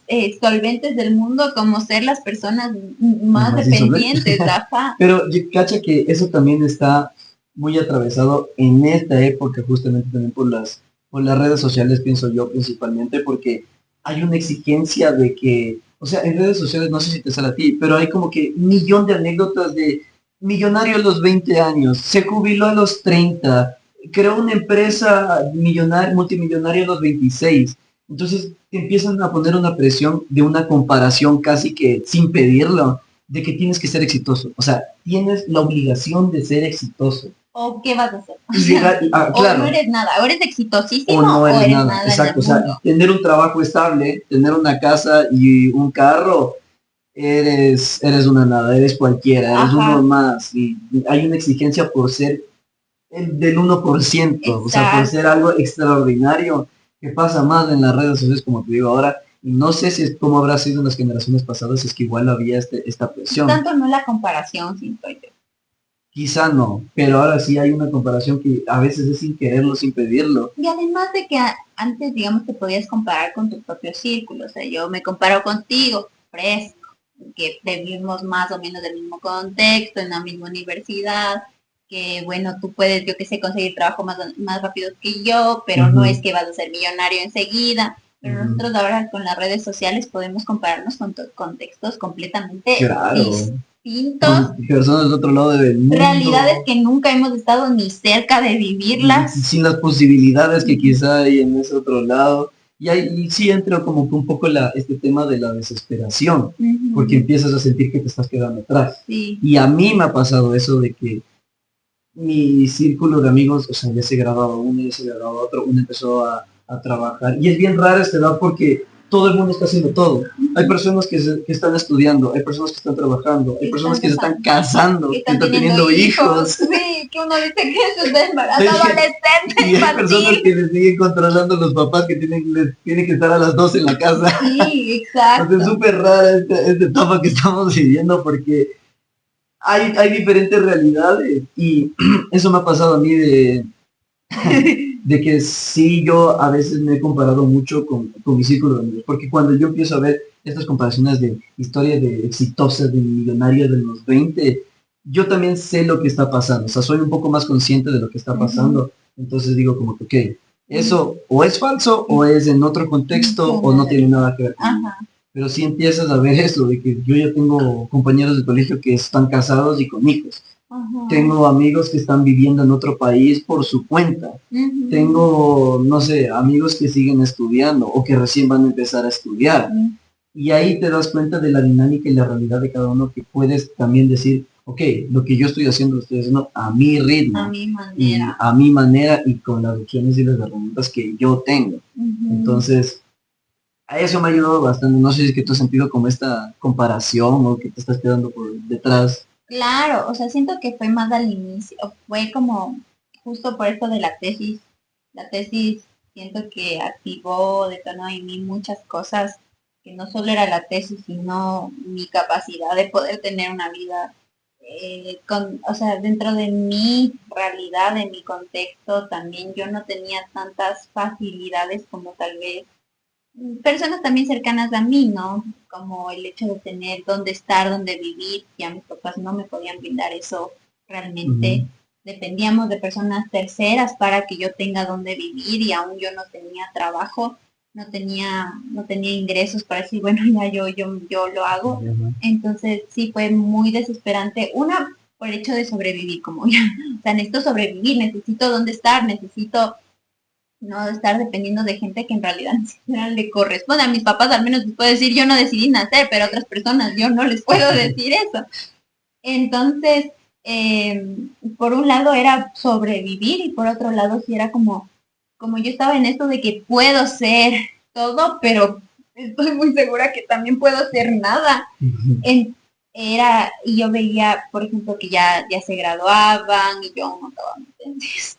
solventes del mundo como ser las personas más
Más insolente.
dependientes, ajá.
Pero cacha que eso también está muy atravesado en esta época, justamente también por las redes sociales, pienso yo principalmente, porque hay una exigencia de que, o sea, en redes sociales, no sé si te sale a ti, pero hay como que un millón de anécdotas de millonario a los 20 años, se jubiló a los 30, creó una empresa millonaria, multimillonaria a los 26. Entonces te empiezan a poner una presión de una comparación casi que sin pedirlo, de que tienes que ser exitoso. O sea, tienes la obligación de ser exitoso.
¿O qué vas a hacer? O
Y
sea,
llegar,
o no
claro,
eres nada, o eres
o
exitosísimo
no
o
eres
eres
nada.
nada en el
Exacto. O sea,
mundo.
tener un trabajo estable, tener una casa y un carro, eres una nada, eres cualquiera, eres uno
Ajá,
más. Y hay una exigencia por ser el del 1%, o sea, por ser
exacto.
algo extraordinario que pasa más en las redes sociales, como te digo ahora. Y no sé si es como habrá sido en las generaciones pasadas, es que igual había esta presión.
Tanto no la comparación, siento yo.
Quizá no, pero ahora sí hay una comparación que a veces es sin quererlo, sin pedirlo.
Y además de que antes, digamos, te podías comparar con tu propio círculo. O sea, yo me comparo contigo, fresco, que vivimos más o menos del mismo contexto, en la misma universidad, que bueno, tú puedes, yo que sé, conseguir trabajo más rápido que yo, pero no es
Ujú,
que vas a ser millonario enseguida. Pero
ujú.
nosotros ahora con las redes sociales podemos compararnos con contextos completamente
Claro,
distintos,
con personas de otro lado del
realidades
mundo,
que nunca hemos estado ni cerca de vivirlas.
sin las posibilidades que quizá hay en ese otro lado. Y sí entra como que un poco este tema de la desesperación, porque
Ujú,
empiezas a sentir que te estás quedando atrás.
sí,
Y a mí me ha pasado eso de que mi círculo de amigos, o sea, ya se graduaba uno, ya se graduaba otro, uno empezó a trabajar. Y es bien rara esta edad porque todo el mundo está haciendo todo. Hay
ujú,
personas que están estudiando, hay personas que están trabajando, hay
que
personas
están
que se están
casando, que
casando, que
están
están
teniendo
teniendo
hijos,
hijos.
sí, que uno dice que eso es de embarazo
Hay-
adolescente
y hay personas
infantil.
que les siguen controlando los papás que les tienen que estar a las 2 en la casa.
Sí,
O sea, es
exacto.
súper rara esta etapa que estamos viviendo porque hay diferentes realidades y eso me ha pasado a mí de que sí, yo a veces me he comparado mucho con mi círculo de amigos, porque cuando yo empiezo a ver estas comparaciones de historias de exitosas, de millonarios de los 20, yo también sé lo que está pasando, o sea, soy un poco más consciente de lo que está
Ujú,
pasando, entonces digo como que, ok, eso o es falso o es en otro contexto o no tiene nada que ver conmigo.
ajá,
Pero sí empiezas a ver eso, de que yo ya tengo compañeros de colegio que están casados y con hijos.
ajá,
Tengo amigos que están viviendo en otro país por su cuenta.
ujú,
Tengo, no sé, amigos que siguen estudiando o que recién van a empezar a estudiar.
ujú.
Y ahí te das cuenta de la dinámica y la realidad de cada uno que puedes también decir, ok, lo que yo estoy haciendo lo estoy haciendo a mi
A
ritmo
mi
y
manera.
a mi manera y con las opciones y las herramientas que yo tengo.
Ujú.
Entonces, a eso me ha ayudado bastante. No sé si es que tú has sentido como esta comparación o que te estás quedando por detrás.
Claro, o sea, siento que fue más al inicio, fue como justo por esto de la tesis. La tesis siento que activó, detonó en mí muchas cosas, que no solo era la tesis, sino mi capacidad de poder tener una vida o sea, dentro de mi realidad, de mi contexto, también yo no tenía tantas facilidades como tal vez personas también cercanas a mí, ¿no? Como el hecho de tener dónde estar, dónde vivir, ya mis papás no me podían brindar eso realmente.
Ujú,
Dependíamos de personas terceras para que yo tenga dónde vivir y aún yo no tenía trabajo, no tenía ingresos para decir, bueno, ya yo lo hago.
ujú,
Entonces sí fue muy desesperante. Una, por el hecho de sobrevivir, como ya, o sea, necesito sobrevivir, necesito dónde estar, necesito no estar dependiendo de gente que en realidad ni siquiera le corresponde. A mis papás al menos les puedo decir, yo no decidí nacer, pero a otras personas yo no les puedo decir eso. Entonces, eh, por un lado era sobrevivir y por otro lado sí era como yo estaba en esto de que puedo ser todo, pero estoy muy segura que también puedo ser nada.
ujú.
En- y yo veía, por ejemplo, que ya se graduaban y yo aún no estaba, ¿me entiendes?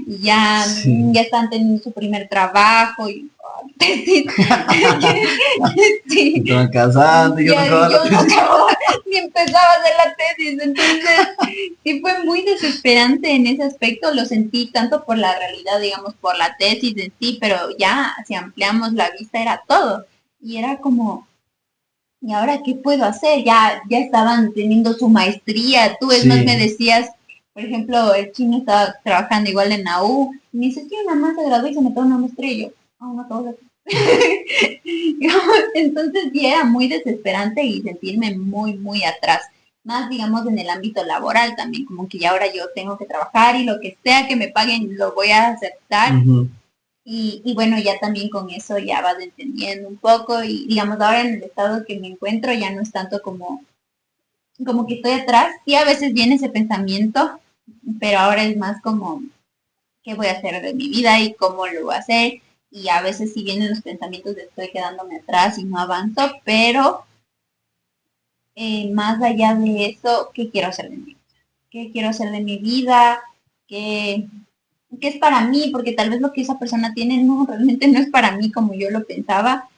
Y ya
Sí.
están teniendo su primer trabajo y sí, sí,
Estaban casando y yo no
y
acababa la
yo no
tesis.
acababa ni empezaba a hacer la tesis, entonces sí fue muy desesperante en ese aspecto, lo sentí tanto por la realidad, digamos, por la tesis en sí, pero ya si ampliamos la vista era todo y era como ¿y ahora qué puedo hacer? Ya estaban teniendo su maestría. Tú, es más, me
Sí.
decías, por ejemplo, el chino estaba trabajando igual en la U. Y me dice, sí, una más se graduó y se metió a una maestría. Y yo, no acabo de Entonces sí era muy desesperante y sentirme muy, muy atrás. Más, digamos, en el ámbito laboral también, como que ya ahora yo tengo que trabajar y lo que sea que me paguen lo voy a aceptar
Ujú,
y bueno, ya también con eso ya vas entendiendo un poco y digamos ahora en el estado que me encuentro ya no es tanto como que estoy atrás, sí a veces viene ese pensamiento, pero ahora es más como qué voy a hacer de mi vida y cómo lo voy a hacer y a veces sí vienen los pensamientos de estoy quedándome atrás y no avanzo, pero más allá de eso, ¿qué quiero hacer de mi vida? ¿Qué quiero hacer de mi vida? ¿Qué, qué es para mí? Porque tal vez lo que esa persona tiene no, realmente no es para mí como yo lo pensaba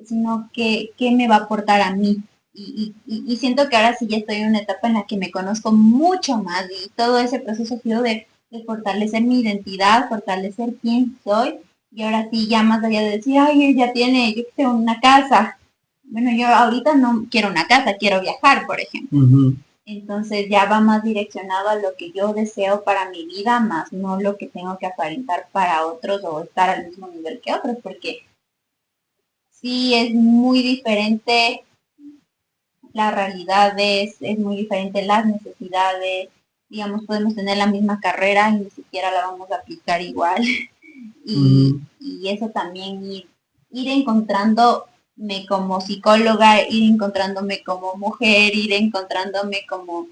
sino que qué me va a aportar a mí. Y siento que ahora sí ya estoy en una etapa en la que me conozco mucho más y todo ese proceso ha sido de fortalecer mi identidad, fortalecer quién soy y ahora sí ya más allá de decir, ay, él ya tiene, yo sé, una casa. Bueno, yo ahorita no quiero una casa, quiero viajar, por ejemplo.
ujú,
Entonces ya va más direccionado a lo que yo deseo para mi vida, más no lo que tengo que aparentar para otros o estar al mismo nivel que otros, porque sí es muy diferente la realidad, es muy diferente las necesidades, digamos, podemos tener la misma carrera y ni siquiera la vamos a aplicar igual.
ujú,
Y eso también ir encontrándome como psicóloga, ir encontrándome como mujer, ir encontrándome como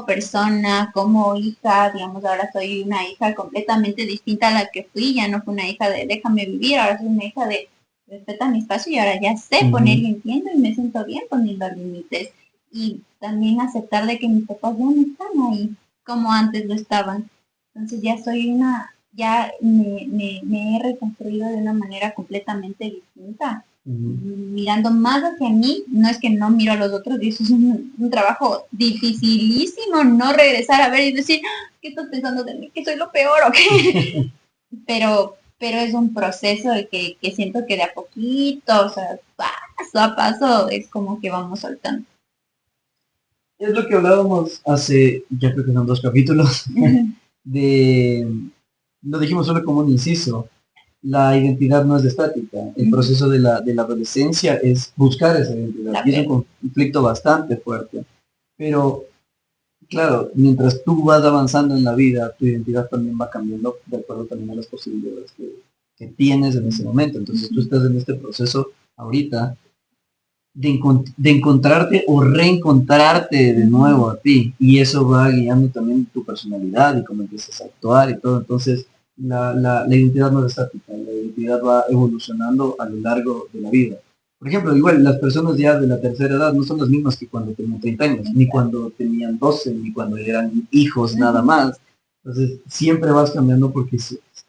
persona, como hija, digamos, ahora soy una hija completamente distinta a la que fui, ya no fue una hija de déjame vivir, ahora soy una hija de respeta mi espacio y ahora ya sé poner
ujú.
y entiendo y me siento bien poniendo límites y también aceptar de que mis papás ya no están ahí como antes lo estaban. Entonces ya me he reconstruido de una manera completamente distinta mirando más hacia mí, no es que no miro a los otros, y eso es un trabajo dificilísimo, no regresar a ver y decir, ¿qué estás pensando de mí? ¿Que soy lo peor o qué? Pero es un proceso de que siento que de a poquito, o sea, paso a paso, es como que vamos soltando.
Es lo que hablábamos hace, ya creo que son 2 capítulos, de, lo dijimos solo como un inciso, la identidad no es estática, el proceso de la adolescencia es buscar esa identidad, y es un conflicto bastante fuerte, pero claro, mientras tú vas avanzando en la vida, tu identidad también va cambiando de acuerdo también a las posibilidades que tienes en ese momento, entonces tú estás en este proceso ahorita de encontrarte o reencontrarte de nuevo a ti. Y eso va guiando también tu personalidad y cómo empiezas a actuar y todo. Entonces, la identidad no es estática, la identidad va evolucionando a lo largo de la vida. Por ejemplo, igual las personas ya de la tercera edad no son las mismas que cuando tenían 30 años, ni cuando tenían 12, ni cuando eran hijos nada más. Entonces, siempre vas cambiando porque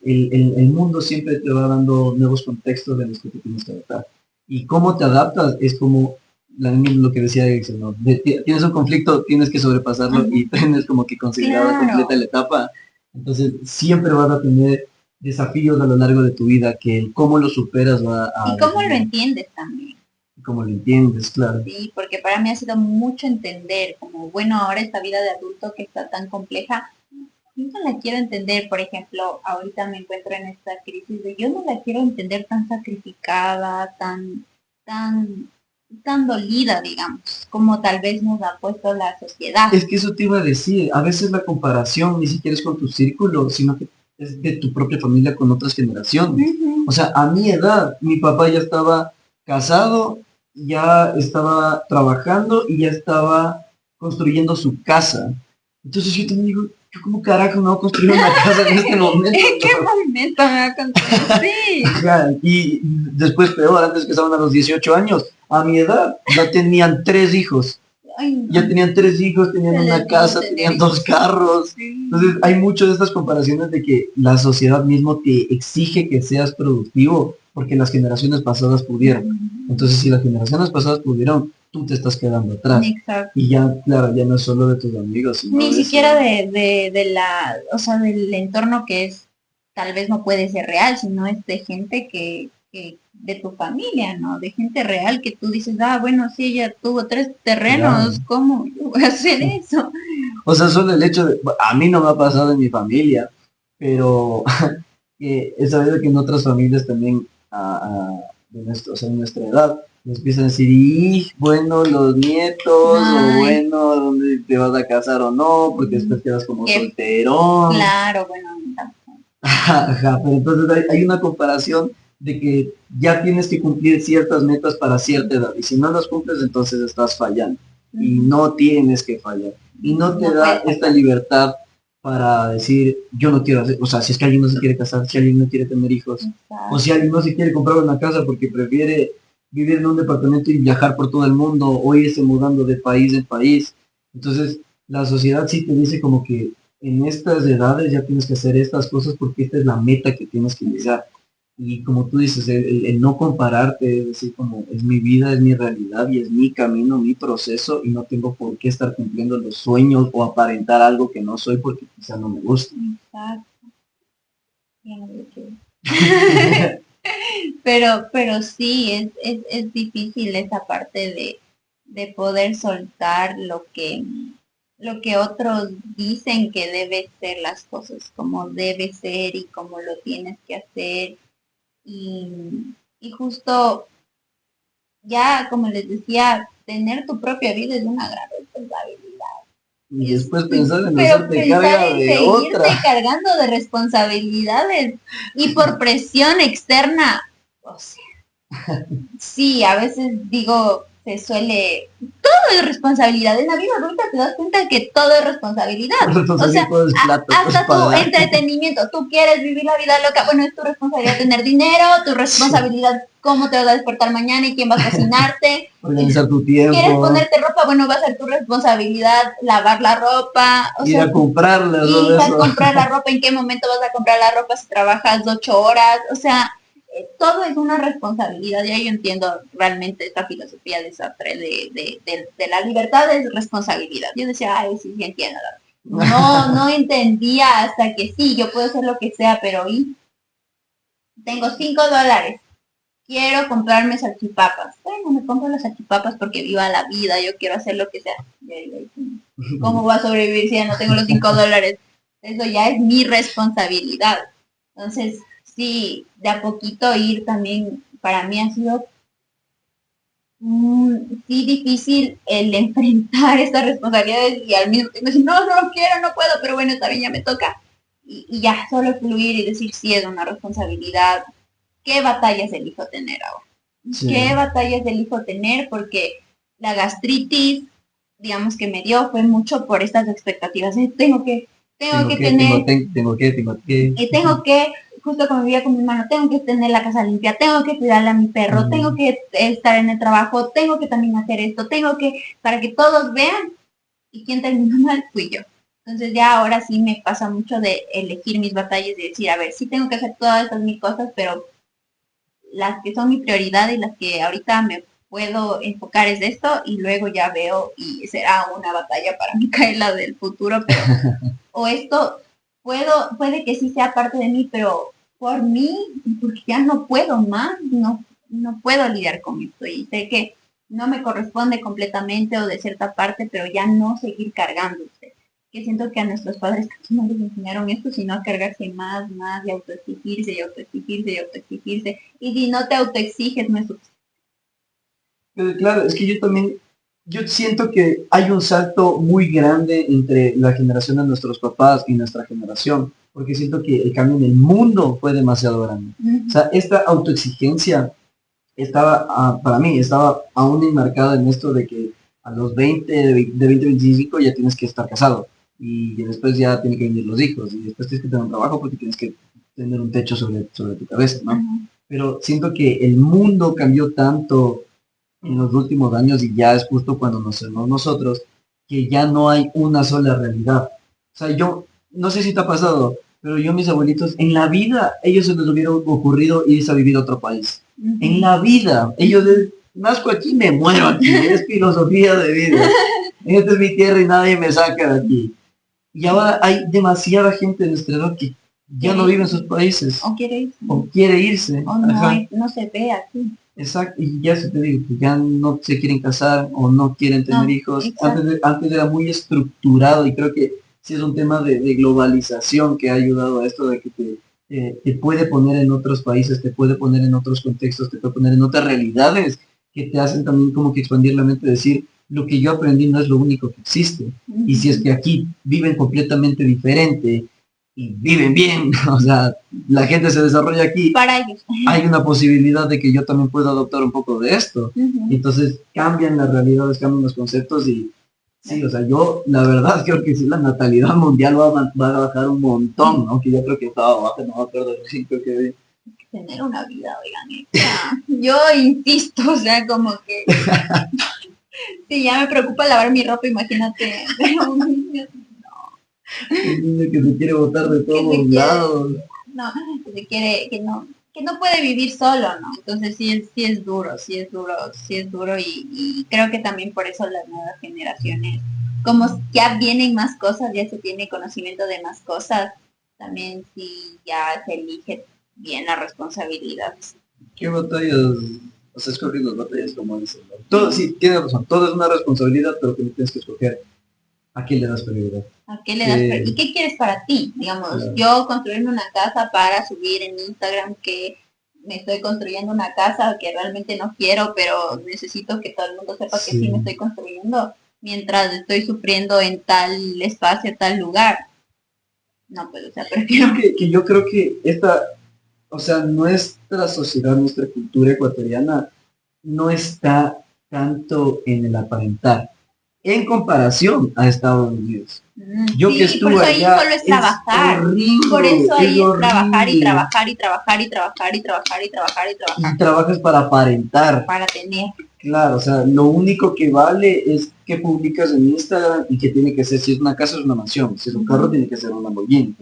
el mundo siempre te va dando nuevos contextos de los que te tienes que adaptar. Y cómo te adaptas es como lo que decía Erickson, ¿no? Tienes un conflicto, tienes que sobrepasarlo y tienes como que considerada completa la etapa. Entonces siempre vas a tener desafíos a lo largo de tu vida que el cómo lo superas va a...
Y cómo lo entiendes también.
Cómo lo entiendes, claro.
Sí, porque para mí ha sido mucho entender, como bueno, ahora esta vida de adulto que está tan compleja, yo no la quiero entender. Por ejemplo, ahorita me encuentro en esta crisis de yo no la quiero entender tan sacrificada, tan, tan dolida, digamos, como tal vez nos ha puesto la sociedad.
Es que eso te iba a decir, a veces la comparación ni siquiera es con tu círculo, sino que es de tu propia familia con otras generaciones. O sea, a mi edad, mi papá ya estaba casado, ya estaba trabajando y ya estaba construyendo su casa. Entonces yo también digo, ¿yo cómo carajo no voy a construir una casa en este momento?
¿En qué momento me va a construir? Sí.
Ajá, y después peor, antes que estaban a los 18 años, a mi edad ya tenían 3 hijos.
Ay, no.
Ya tenían 3 hijos, tenían una casa, tenían 2 carros. Sí. Entonces hay muchas de estas comparaciones de que la sociedad mismo te exige que seas productivo porque las generaciones pasadas pudieron. Entonces si las generaciones pasadas pudieron, tú te estás quedando atrás.
Exacto.
Y ya, claro, ya no es solo de tus amigos. Sino
ni siquiera de la, o sea, del entorno que es, tal vez no puede ser real, sino es de gente que de tu familia, ¿no? De gente real que tú dices, bueno, sí, ella tuvo 3 terrenos, claro. ¿Cómo yo voy a hacer eso?
O sea, solo el hecho de, a mí no me ha pasado en mi familia, pero he sabido que en otras familias también, de nuestra edad, les empiezan a decir, y bueno, los nietos, o bueno, dónde te vas a casar o no, porque después quedas como solterón.
Claro, bueno.
Ajá, pero entonces hay una comparación de que ya tienes que cumplir ciertas metas para cierta edad, y si no las cumples, entonces estás fallando, y no tienes que fallar, y no te da esta libertad para decir, yo no quiero hacer, o sea, si es que alguien no se quiere casar, si alguien no quiere tener hijos, o si alguien no se quiere comprar una casa porque prefiere vivir en un departamento y viajar por todo el mundo, o irse mudando de país en país. Entonces, la sociedad sí te dice como que en estas edades ya tienes que hacer estas cosas porque esta es la meta que tienes que llegar. Y como tú dices, el no compararte, es decir, como es mi vida, es mi realidad y es mi camino, mi proceso, y no tengo por qué estar cumpliendo los sueños o aparentar algo que no soy porque quizá no me gusta.
Exacto. pero sí, es difícil esa parte de poder soltar lo que otros dicen que debe ser las cosas, como debe ser y como lo tienes que hacer. Y justo ya, como les decía, tener tu propia vida es una gran responsabilidad.
Y después pensar en hacerte carga de otra.
Cargando de responsabilidades y por presión externa, o sea, sí, a veces digo, se suele, todo es responsabilidad. En la vida adulta te das cuenta que todo es responsabilidad. O sea, hasta tu entretenimiento, tú quieres vivir la vida loca, bueno, es tu responsabilidad tener dinero, tu responsabilidad cómo te vas a despertar mañana y quién va a cocinarte.
Organizar tu tiempo.
¿Quieres ponerte ropa? Bueno, va a ser tu responsabilidad lavar la ropa. O
ir a comprarla.
Ir a comprar la ropa, ¿en qué momento vas a comprar la ropa si trabajas 8 horas? O sea, todo es una responsabilidad. Ya yo entiendo realmente esta filosofía de Sartre de la libertad es responsabilidad. Yo decía, ay, sí, sí entiendo. No, no entendía hasta que sí, yo puedo hacer lo que sea, pero hoy tengo $5. Quiero comprarme salchipapas. Bueno, me compro las salchipapas porque viva la vida, yo quiero hacer lo que sea. ¿Cómo voy a sobrevivir si ya no tengo los $5? Eso ya es mi responsabilidad. Entonces, sí, de a poquito ir también, para mí ha sido sí difícil el enfrentar estas responsabilidades y al mismo tiempo decir, no, no lo quiero, no puedo, pero bueno, está bien, ya me toca. Y ya solo fluir y decir, sí, es una responsabilidad. ¿Qué batallas elijo tener ahora? Sí. ¿Qué batallas elijo tener? Porque la gastritis, digamos que me dio, fue mucho por estas expectativas. Tengo que tener, tengo que, justo como vivía con mi hermano, tengo que tener la casa limpia, tengo que cuidarle a mi perro, tengo que estar en el trabajo, tengo que también hacer esto, tengo que, para que todos vean, y quien terminó mal fui yo. Entonces ya ahora sí me pasa mucho de elegir mis batallas y decir, a ver, sí tengo que hacer todas estas mil cosas, pero las que son mi prioridad y las que ahorita me puedo enfocar es esto y luego ya veo y será una batalla para Micaela del futuro, pero o esto puede que sí sea parte de mí, pero por mí, porque ya no puedo más, no puedo lidiar con esto y sé que no me corresponde completamente o de cierta parte, pero ya no seguir cargándose. Que siento que a nuestros padres no les enseñaron esto, sino a cargarse más, y autoexigirse, y autoexigirse, y autoexigirse. Y si no te autoexiges, no es suficiente.
Claro, es que yo siento que hay un salto muy grande entre la generación de nuestros papás y nuestra generación, porque siento que el cambio en el mundo fue demasiado grande. O sea, esta autoexigencia para mí, estaba aún enmarcada en esto de que a los 20, de 20 a 25 ya tienes que estar casado y después ya tienen que venir los hijos y después tienes que tener un trabajo porque tienes que tener un techo sobre tu cabeza, ¿no? Pero siento que el mundo cambió tanto en los últimos años y ya es justo cuando nos vemos nosotros que ya no hay una sola realidad. O sea, yo no sé si te ha pasado, pero yo mis abuelitos, en la vida, ellos se les hubiera ocurrido irse a vivir a otro país. En la vida, ellos nazco aquí, me muero aquí, es filosofía de vida. Esta es mi tierra y nadie me saca de aquí. Y ahora hay demasiada gente de nuestra edad que ya no vive en sus países.
O quiere irse.
O quiere irse.
O no se ve aquí.
Exacto, y ya se te digo, que ya no se quieren casar o no quieren tener hijos. Antes era muy estructurado y creo que sí es un tema de globalización que ha ayudado a esto de que te puede poner en otros países, te puede poner en otros contextos, te puede poner en otras realidades que te hacen también como que expandir la mente, decir, lo que yo aprendí no es lo único que existe. Y si es que aquí viven completamente diferente y viven bien, o sea, la gente se desarrolla aquí,
para ellos
hay una posibilidad de que yo también pueda adoptar un poco de esto. Entonces cambian las realidades, cambian los conceptos y sí, o sea, yo la verdad creo que sí, la natalidad mundial va a bajar un montón, aunque yo creo que estaba baja, no me acuerdo, sí, creo que
tener una vida, oigan, yo insisto, o sea, como que si ya me preocupa lavar mi ropa, imagínate,
un niño que se quiere botar de todos lados.
No, que no puede vivir solo, ¿no? Entonces sí es duro y creo que también por eso las nuevas generaciones, como ya vienen más cosas, ya se tiene conocimiento de más cosas, también sí ya se elige bien la responsabilidad.
¿Qué batallas? O sea, escoger las batallas como dicen, ¿no? Todo, sí, tienes razón, todo es una responsabilidad, pero que tienes que escoger a quién le das prioridad.
¿A qué le das prioridad? ¿Y qué quieres para ti? Digamos, claro. Yo construirme una casa para subir en Instagram que me estoy construyendo una casa que realmente no quiero, pero necesito que todo el mundo sepa que sí me estoy construyendo mientras estoy sufriendo en tal espacio, tal lugar. No, pues, o sea, prefiero...
que yo creo que o sea, nuestra sociedad, nuestra cultura ecuatoriana no está tanto en el aparentar en comparación a Estados Unidos.
Yo que estuve por eso allá, ahí solo es trabajar. Horrible, por eso ahí es trabajar y trabajar y trabajar y trabajar y trabajar y trabajar y trabajar.
Y trabajas para aparentar.
Para tener.
Claro, o sea, lo único que vale es que publicas en Instagram y que tiene que ser, si es una casa es una mansión, si es un carro tiene que ser un Lamborghini.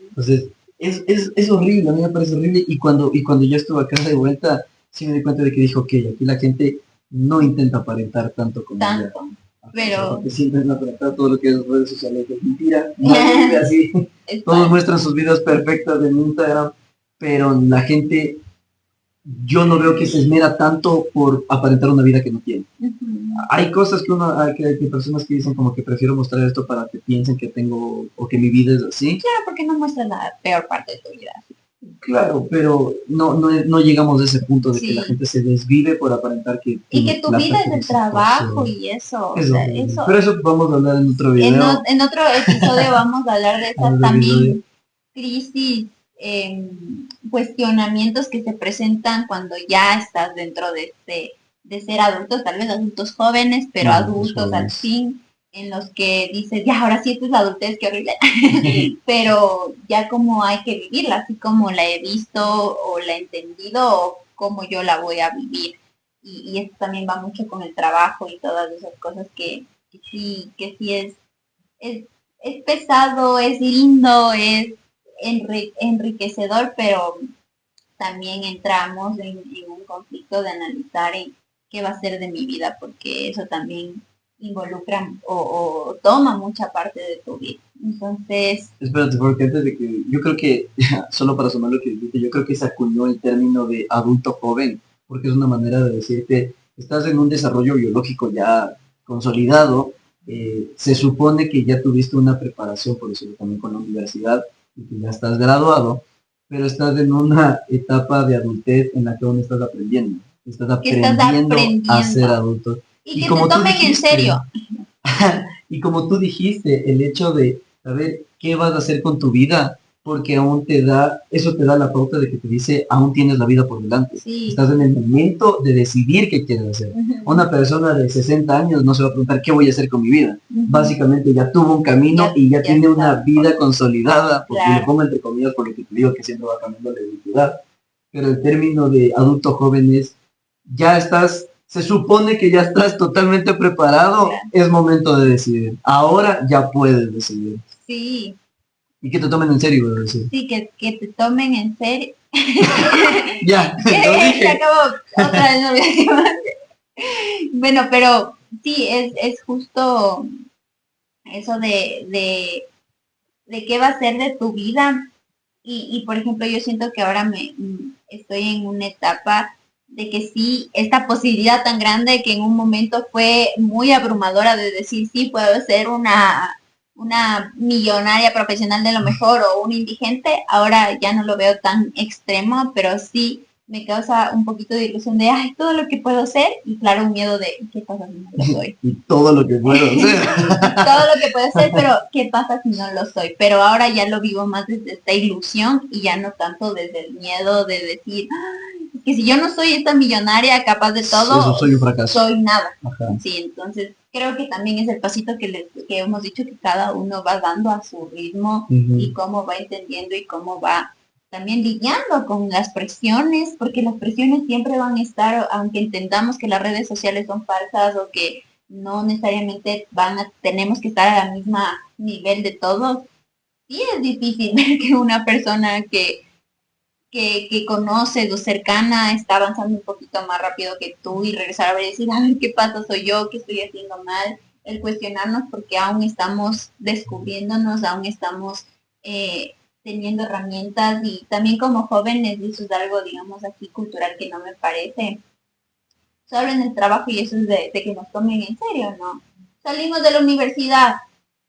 Entonces, es horrible, a mí me parece horrible. Y cuando yo estuve acá de vuelta, sí me di cuenta de que dijo, ok, aquí la gente no intenta aparentar tanto como ella.
tanto,
O sea,
pero
porque sí intentan aparentar todo lo que es redes sociales, es mentira. Nadie vive así.
es
Todos
falso.
muestran sus vidas perfectas en Instagram, pero la gente, yo no veo que se esmera tanto por aparentar una vida que no tiene.
Ujú.
Hay cosas que que personas que dicen como que prefiero mostrar esto para que piensen que tengo, o que mi vida es así.
Claro, porque no muestra la peor parte de tu vida.
Claro, pero no llegamos a ese punto de que la
Sí,
gente se desvive por aparentar que
y
tiene
que tu vida
plata,
es
que
el
es exitoso.
trabajo y eso, o
Es
sea,
horrible.
eso,
Pero eso vamos a hablar en otro video,
en otro episodio vamos a hablar de
en
esas
otro episodio.
también crisis, cuestionamientos que se presentan cuando ya estás dentro de ser adultos, tal vez adultos jóvenes, pero
Adultos
adultos al
jóvenes.
fin, en los que dices, ya, ahora sí, esta es la adultez, qué horrible, pero ya como hay que vivirla, así como la he visto o la he entendido o como yo la voy a vivir. Y esto también va mucho con el trabajo y todas esas cosas que sí es, es pesado, es lindo, es enriquecedor, pero también entramos en un conflicto de analizar en qué va a ser de mi vida, porque eso también involucra o toma mucha parte de tu vida. Entonces,
Espérate, porque antes de que, yo creo que, solo para sumar lo que dijiste, yo creo que se acuñó el término de adulto joven, porque es una manera de decirte, estás en un desarrollo biológico ya consolidado, se supone que ya tuviste una preparación, por eso también con la universidad, y que ya estás graduado, pero estás en una etapa de adultez en la que aún estás
que estás
aprendiendo a
aprendiendo
ser adulto.
y
Y
que te
como tú
tomen en serio.
dijiste, y como tú dijiste, el hecho de saber qué vas a hacer con tu vida, porque aún eso te da la pauta de que te dice, aún tienes la vida por delante.
Sí.
Estás en el momento de decidir qué quieres hacer.
Uh-huh.
Una persona de 60 años no se va a preguntar qué voy a hacer con mi vida.
Uh-huh.
Básicamente ya tuvo un camino
Ya,
y ya
ya
tiene una
está.
vida consolidada, porque lo
Claro.
pongo entre comillas por lo que te digo que siempre va cambiando la identidad. Pero el término de adulto joven es ya estás, se supone que ya estás totalmente preparado,
Claro.
es momento de decidir. Ahora ya puedes decidir.
Sí,
Y que te tomen en serio, voy a decir.
sí, que te tomen en serio.
Ya, lo
Se
dije.
acabó otra vez, no olvidé qué más. Bueno, pero sí, es justo eso de qué va a ser de tu vida. Y por ejemplo, yo siento que ahora estoy en una etapa de que sí, esta posibilidad tan grande que en un momento fue muy abrumadora de decir, sí, puedo ser una millonaria profesional de lo mejor o un indigente, ahora ya no lo veo tan extremo, pero sí me causa un poquito de ilusión de, ay, todo lo que puedo ser y claro, un miedo de, ¿qué pasa si no lo soy?
Y todo lo que puedo hacer.
Y todo lo que puede ser, pero ¿qué pasa si no lo soy? Pero ahora ya lo vivo más desde esta ilusión y ya no tanto desde el miedo de decir, es que si yo no soy esta millonaria capaz de
Eso
todo,
soy un fracaso.
soy nada.
Ajá.
Sí, entonces creo que también es el pasito que hemos dicho que cada uno va dando a su ritmo y cómo va entendiendo y cómo va también lidiando con las presiones, porque las presiones siempre van a estar, aunque entendamos que las redes sociales son falsas o que no necesariamente tenemos que estar a la misma nivel de todos. Sí es difícil ver que una persona que conoces o cercana está avanzando un poquito más rápido que tú y regresar a ver y decir, a ver qué pasa, soy yo, qué estoy haciendo mal, el cuestionarnos porque aún estamos descubriéndonos, aún estamos teniendo herramientas y también como jóvenes, y eso es algo, digamos, aquí cultural que no me parece solo en el trabajo y eso es de que nos tomen en serio, ¿no? Salimos de la universidad,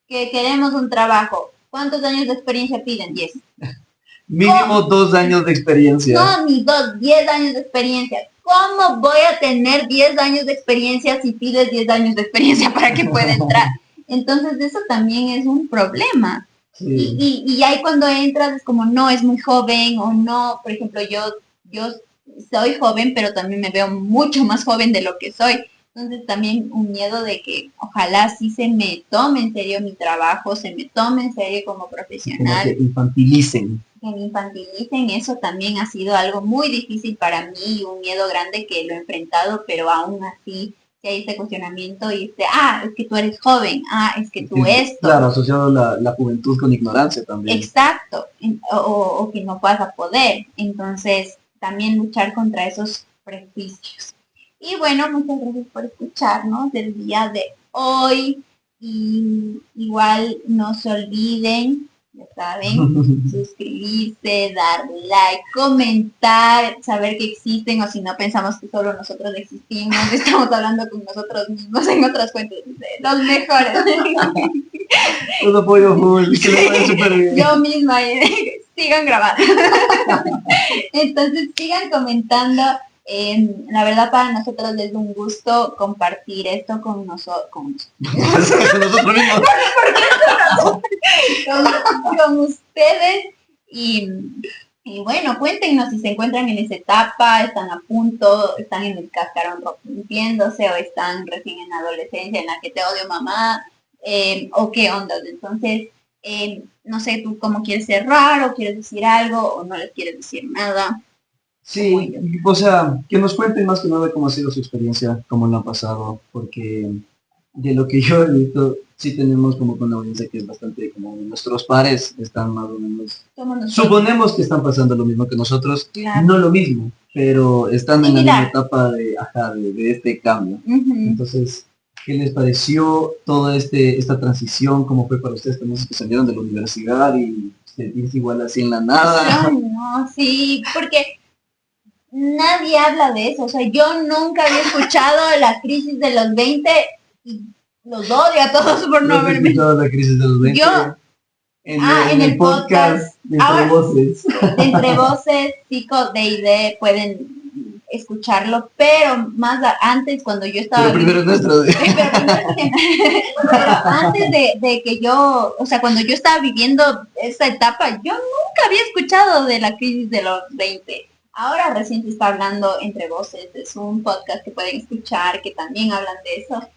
que queremos un trabajo. ¿Cuántos años de experiencia piden? 10.
Mínimo 2 años de experiencia.
No, ni 2, 10 años de experiencia. ¿Cómo voy a tener 10 años de experiencia si pides 10 años de experiencia para que pueda entrar? Entonces eso también es un problema.
Sí.
Y ahí cuando entras es como, no, es muy joven o no, por ejemplo, yo soy joven, pero también me veo mucho más joven de lo que soy. Entonces también un miedo de que ojalá sí se me tome en serio mi trabajo, se me tome en serio como
Como
profesional,
que infantilicen.
que me infantilicen, eso también ha sido algo muy difícil para mí y un miedo grande que lo he enfrentado, pero aún así si hay este cuestionamiento y es que tú eres joven, es que tú
Sí,
esto.
claro, asociado la juventud con ignorancia también.
Exacto, o que no vas a poder. Entonces, también luchar contra esos prejuicios. Y bueno, muchas gracias por escucharnos del día de hoy. Y igual no se olviden, ya saben, suscribirse, dar like, comentar, saber que existen, o si no pensamos que solo nosotros existimos, estamos hablando con nosotros mismos en otras cuentas, los mejores.
Un apoyo full, que les vaya súper bien.
Yo misma, sigan grabando. Entonces sigan comentando. La verdad para nosotros es un gusto compartir esto con nosotros. Con
Nosotros mismos.
con ustedes y bueno, cuéntenos si se encuentran en esa etapa, están a punto, están en el cascarón rompiéndose o están recién en adolescencia en la que te odio mamá, o qué onda. Entonces, no sé tú cómo quieres cerrar o quieres decir algo o no les quieres decir nada.
Sí, o sea, que nos cuenten más que nada cómo ha sido su experiencia, cómo lo ha pasado, porque de lo que yo he visto, sí tenemos como con una audiencia que es bastante como nuestros pares están más o menos, suponemos que están pasando lo mismo que nosotros,
claro.
No lo mismo, pero están en la
Similar.
misma etapa de este cambio. Entonces, ¿qué les pareció toda esta transición? ¿Cómo fue para ustedes también que salieron de la universidad y sentirse igual así en la nada?
Ay, no, sí, porque nadie habla de eso. O sea, yo nunca había escuchado la crisis de los 20 y los odio a todos por no haberme.
La crisis de los 20.
Yo, en el podcast
de Entre Voces.
De Entre Voces, Psico D&D, pueden escucharlo, pero más antes, cuando yo estaba...
Pero primero es nuestro.
Pero antes de que yo, o sea, cuando yo estaba viviendo esa etapa, yo nunca había escuchado de la crisis de los 20. Ahora recién se está hablando Entre Voces, es un podcast que pueden escuchar, que también hablan de eso,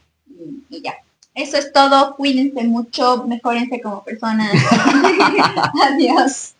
y ya. Eso es todo, cuídense mucho, mejórense como personas. Adiós.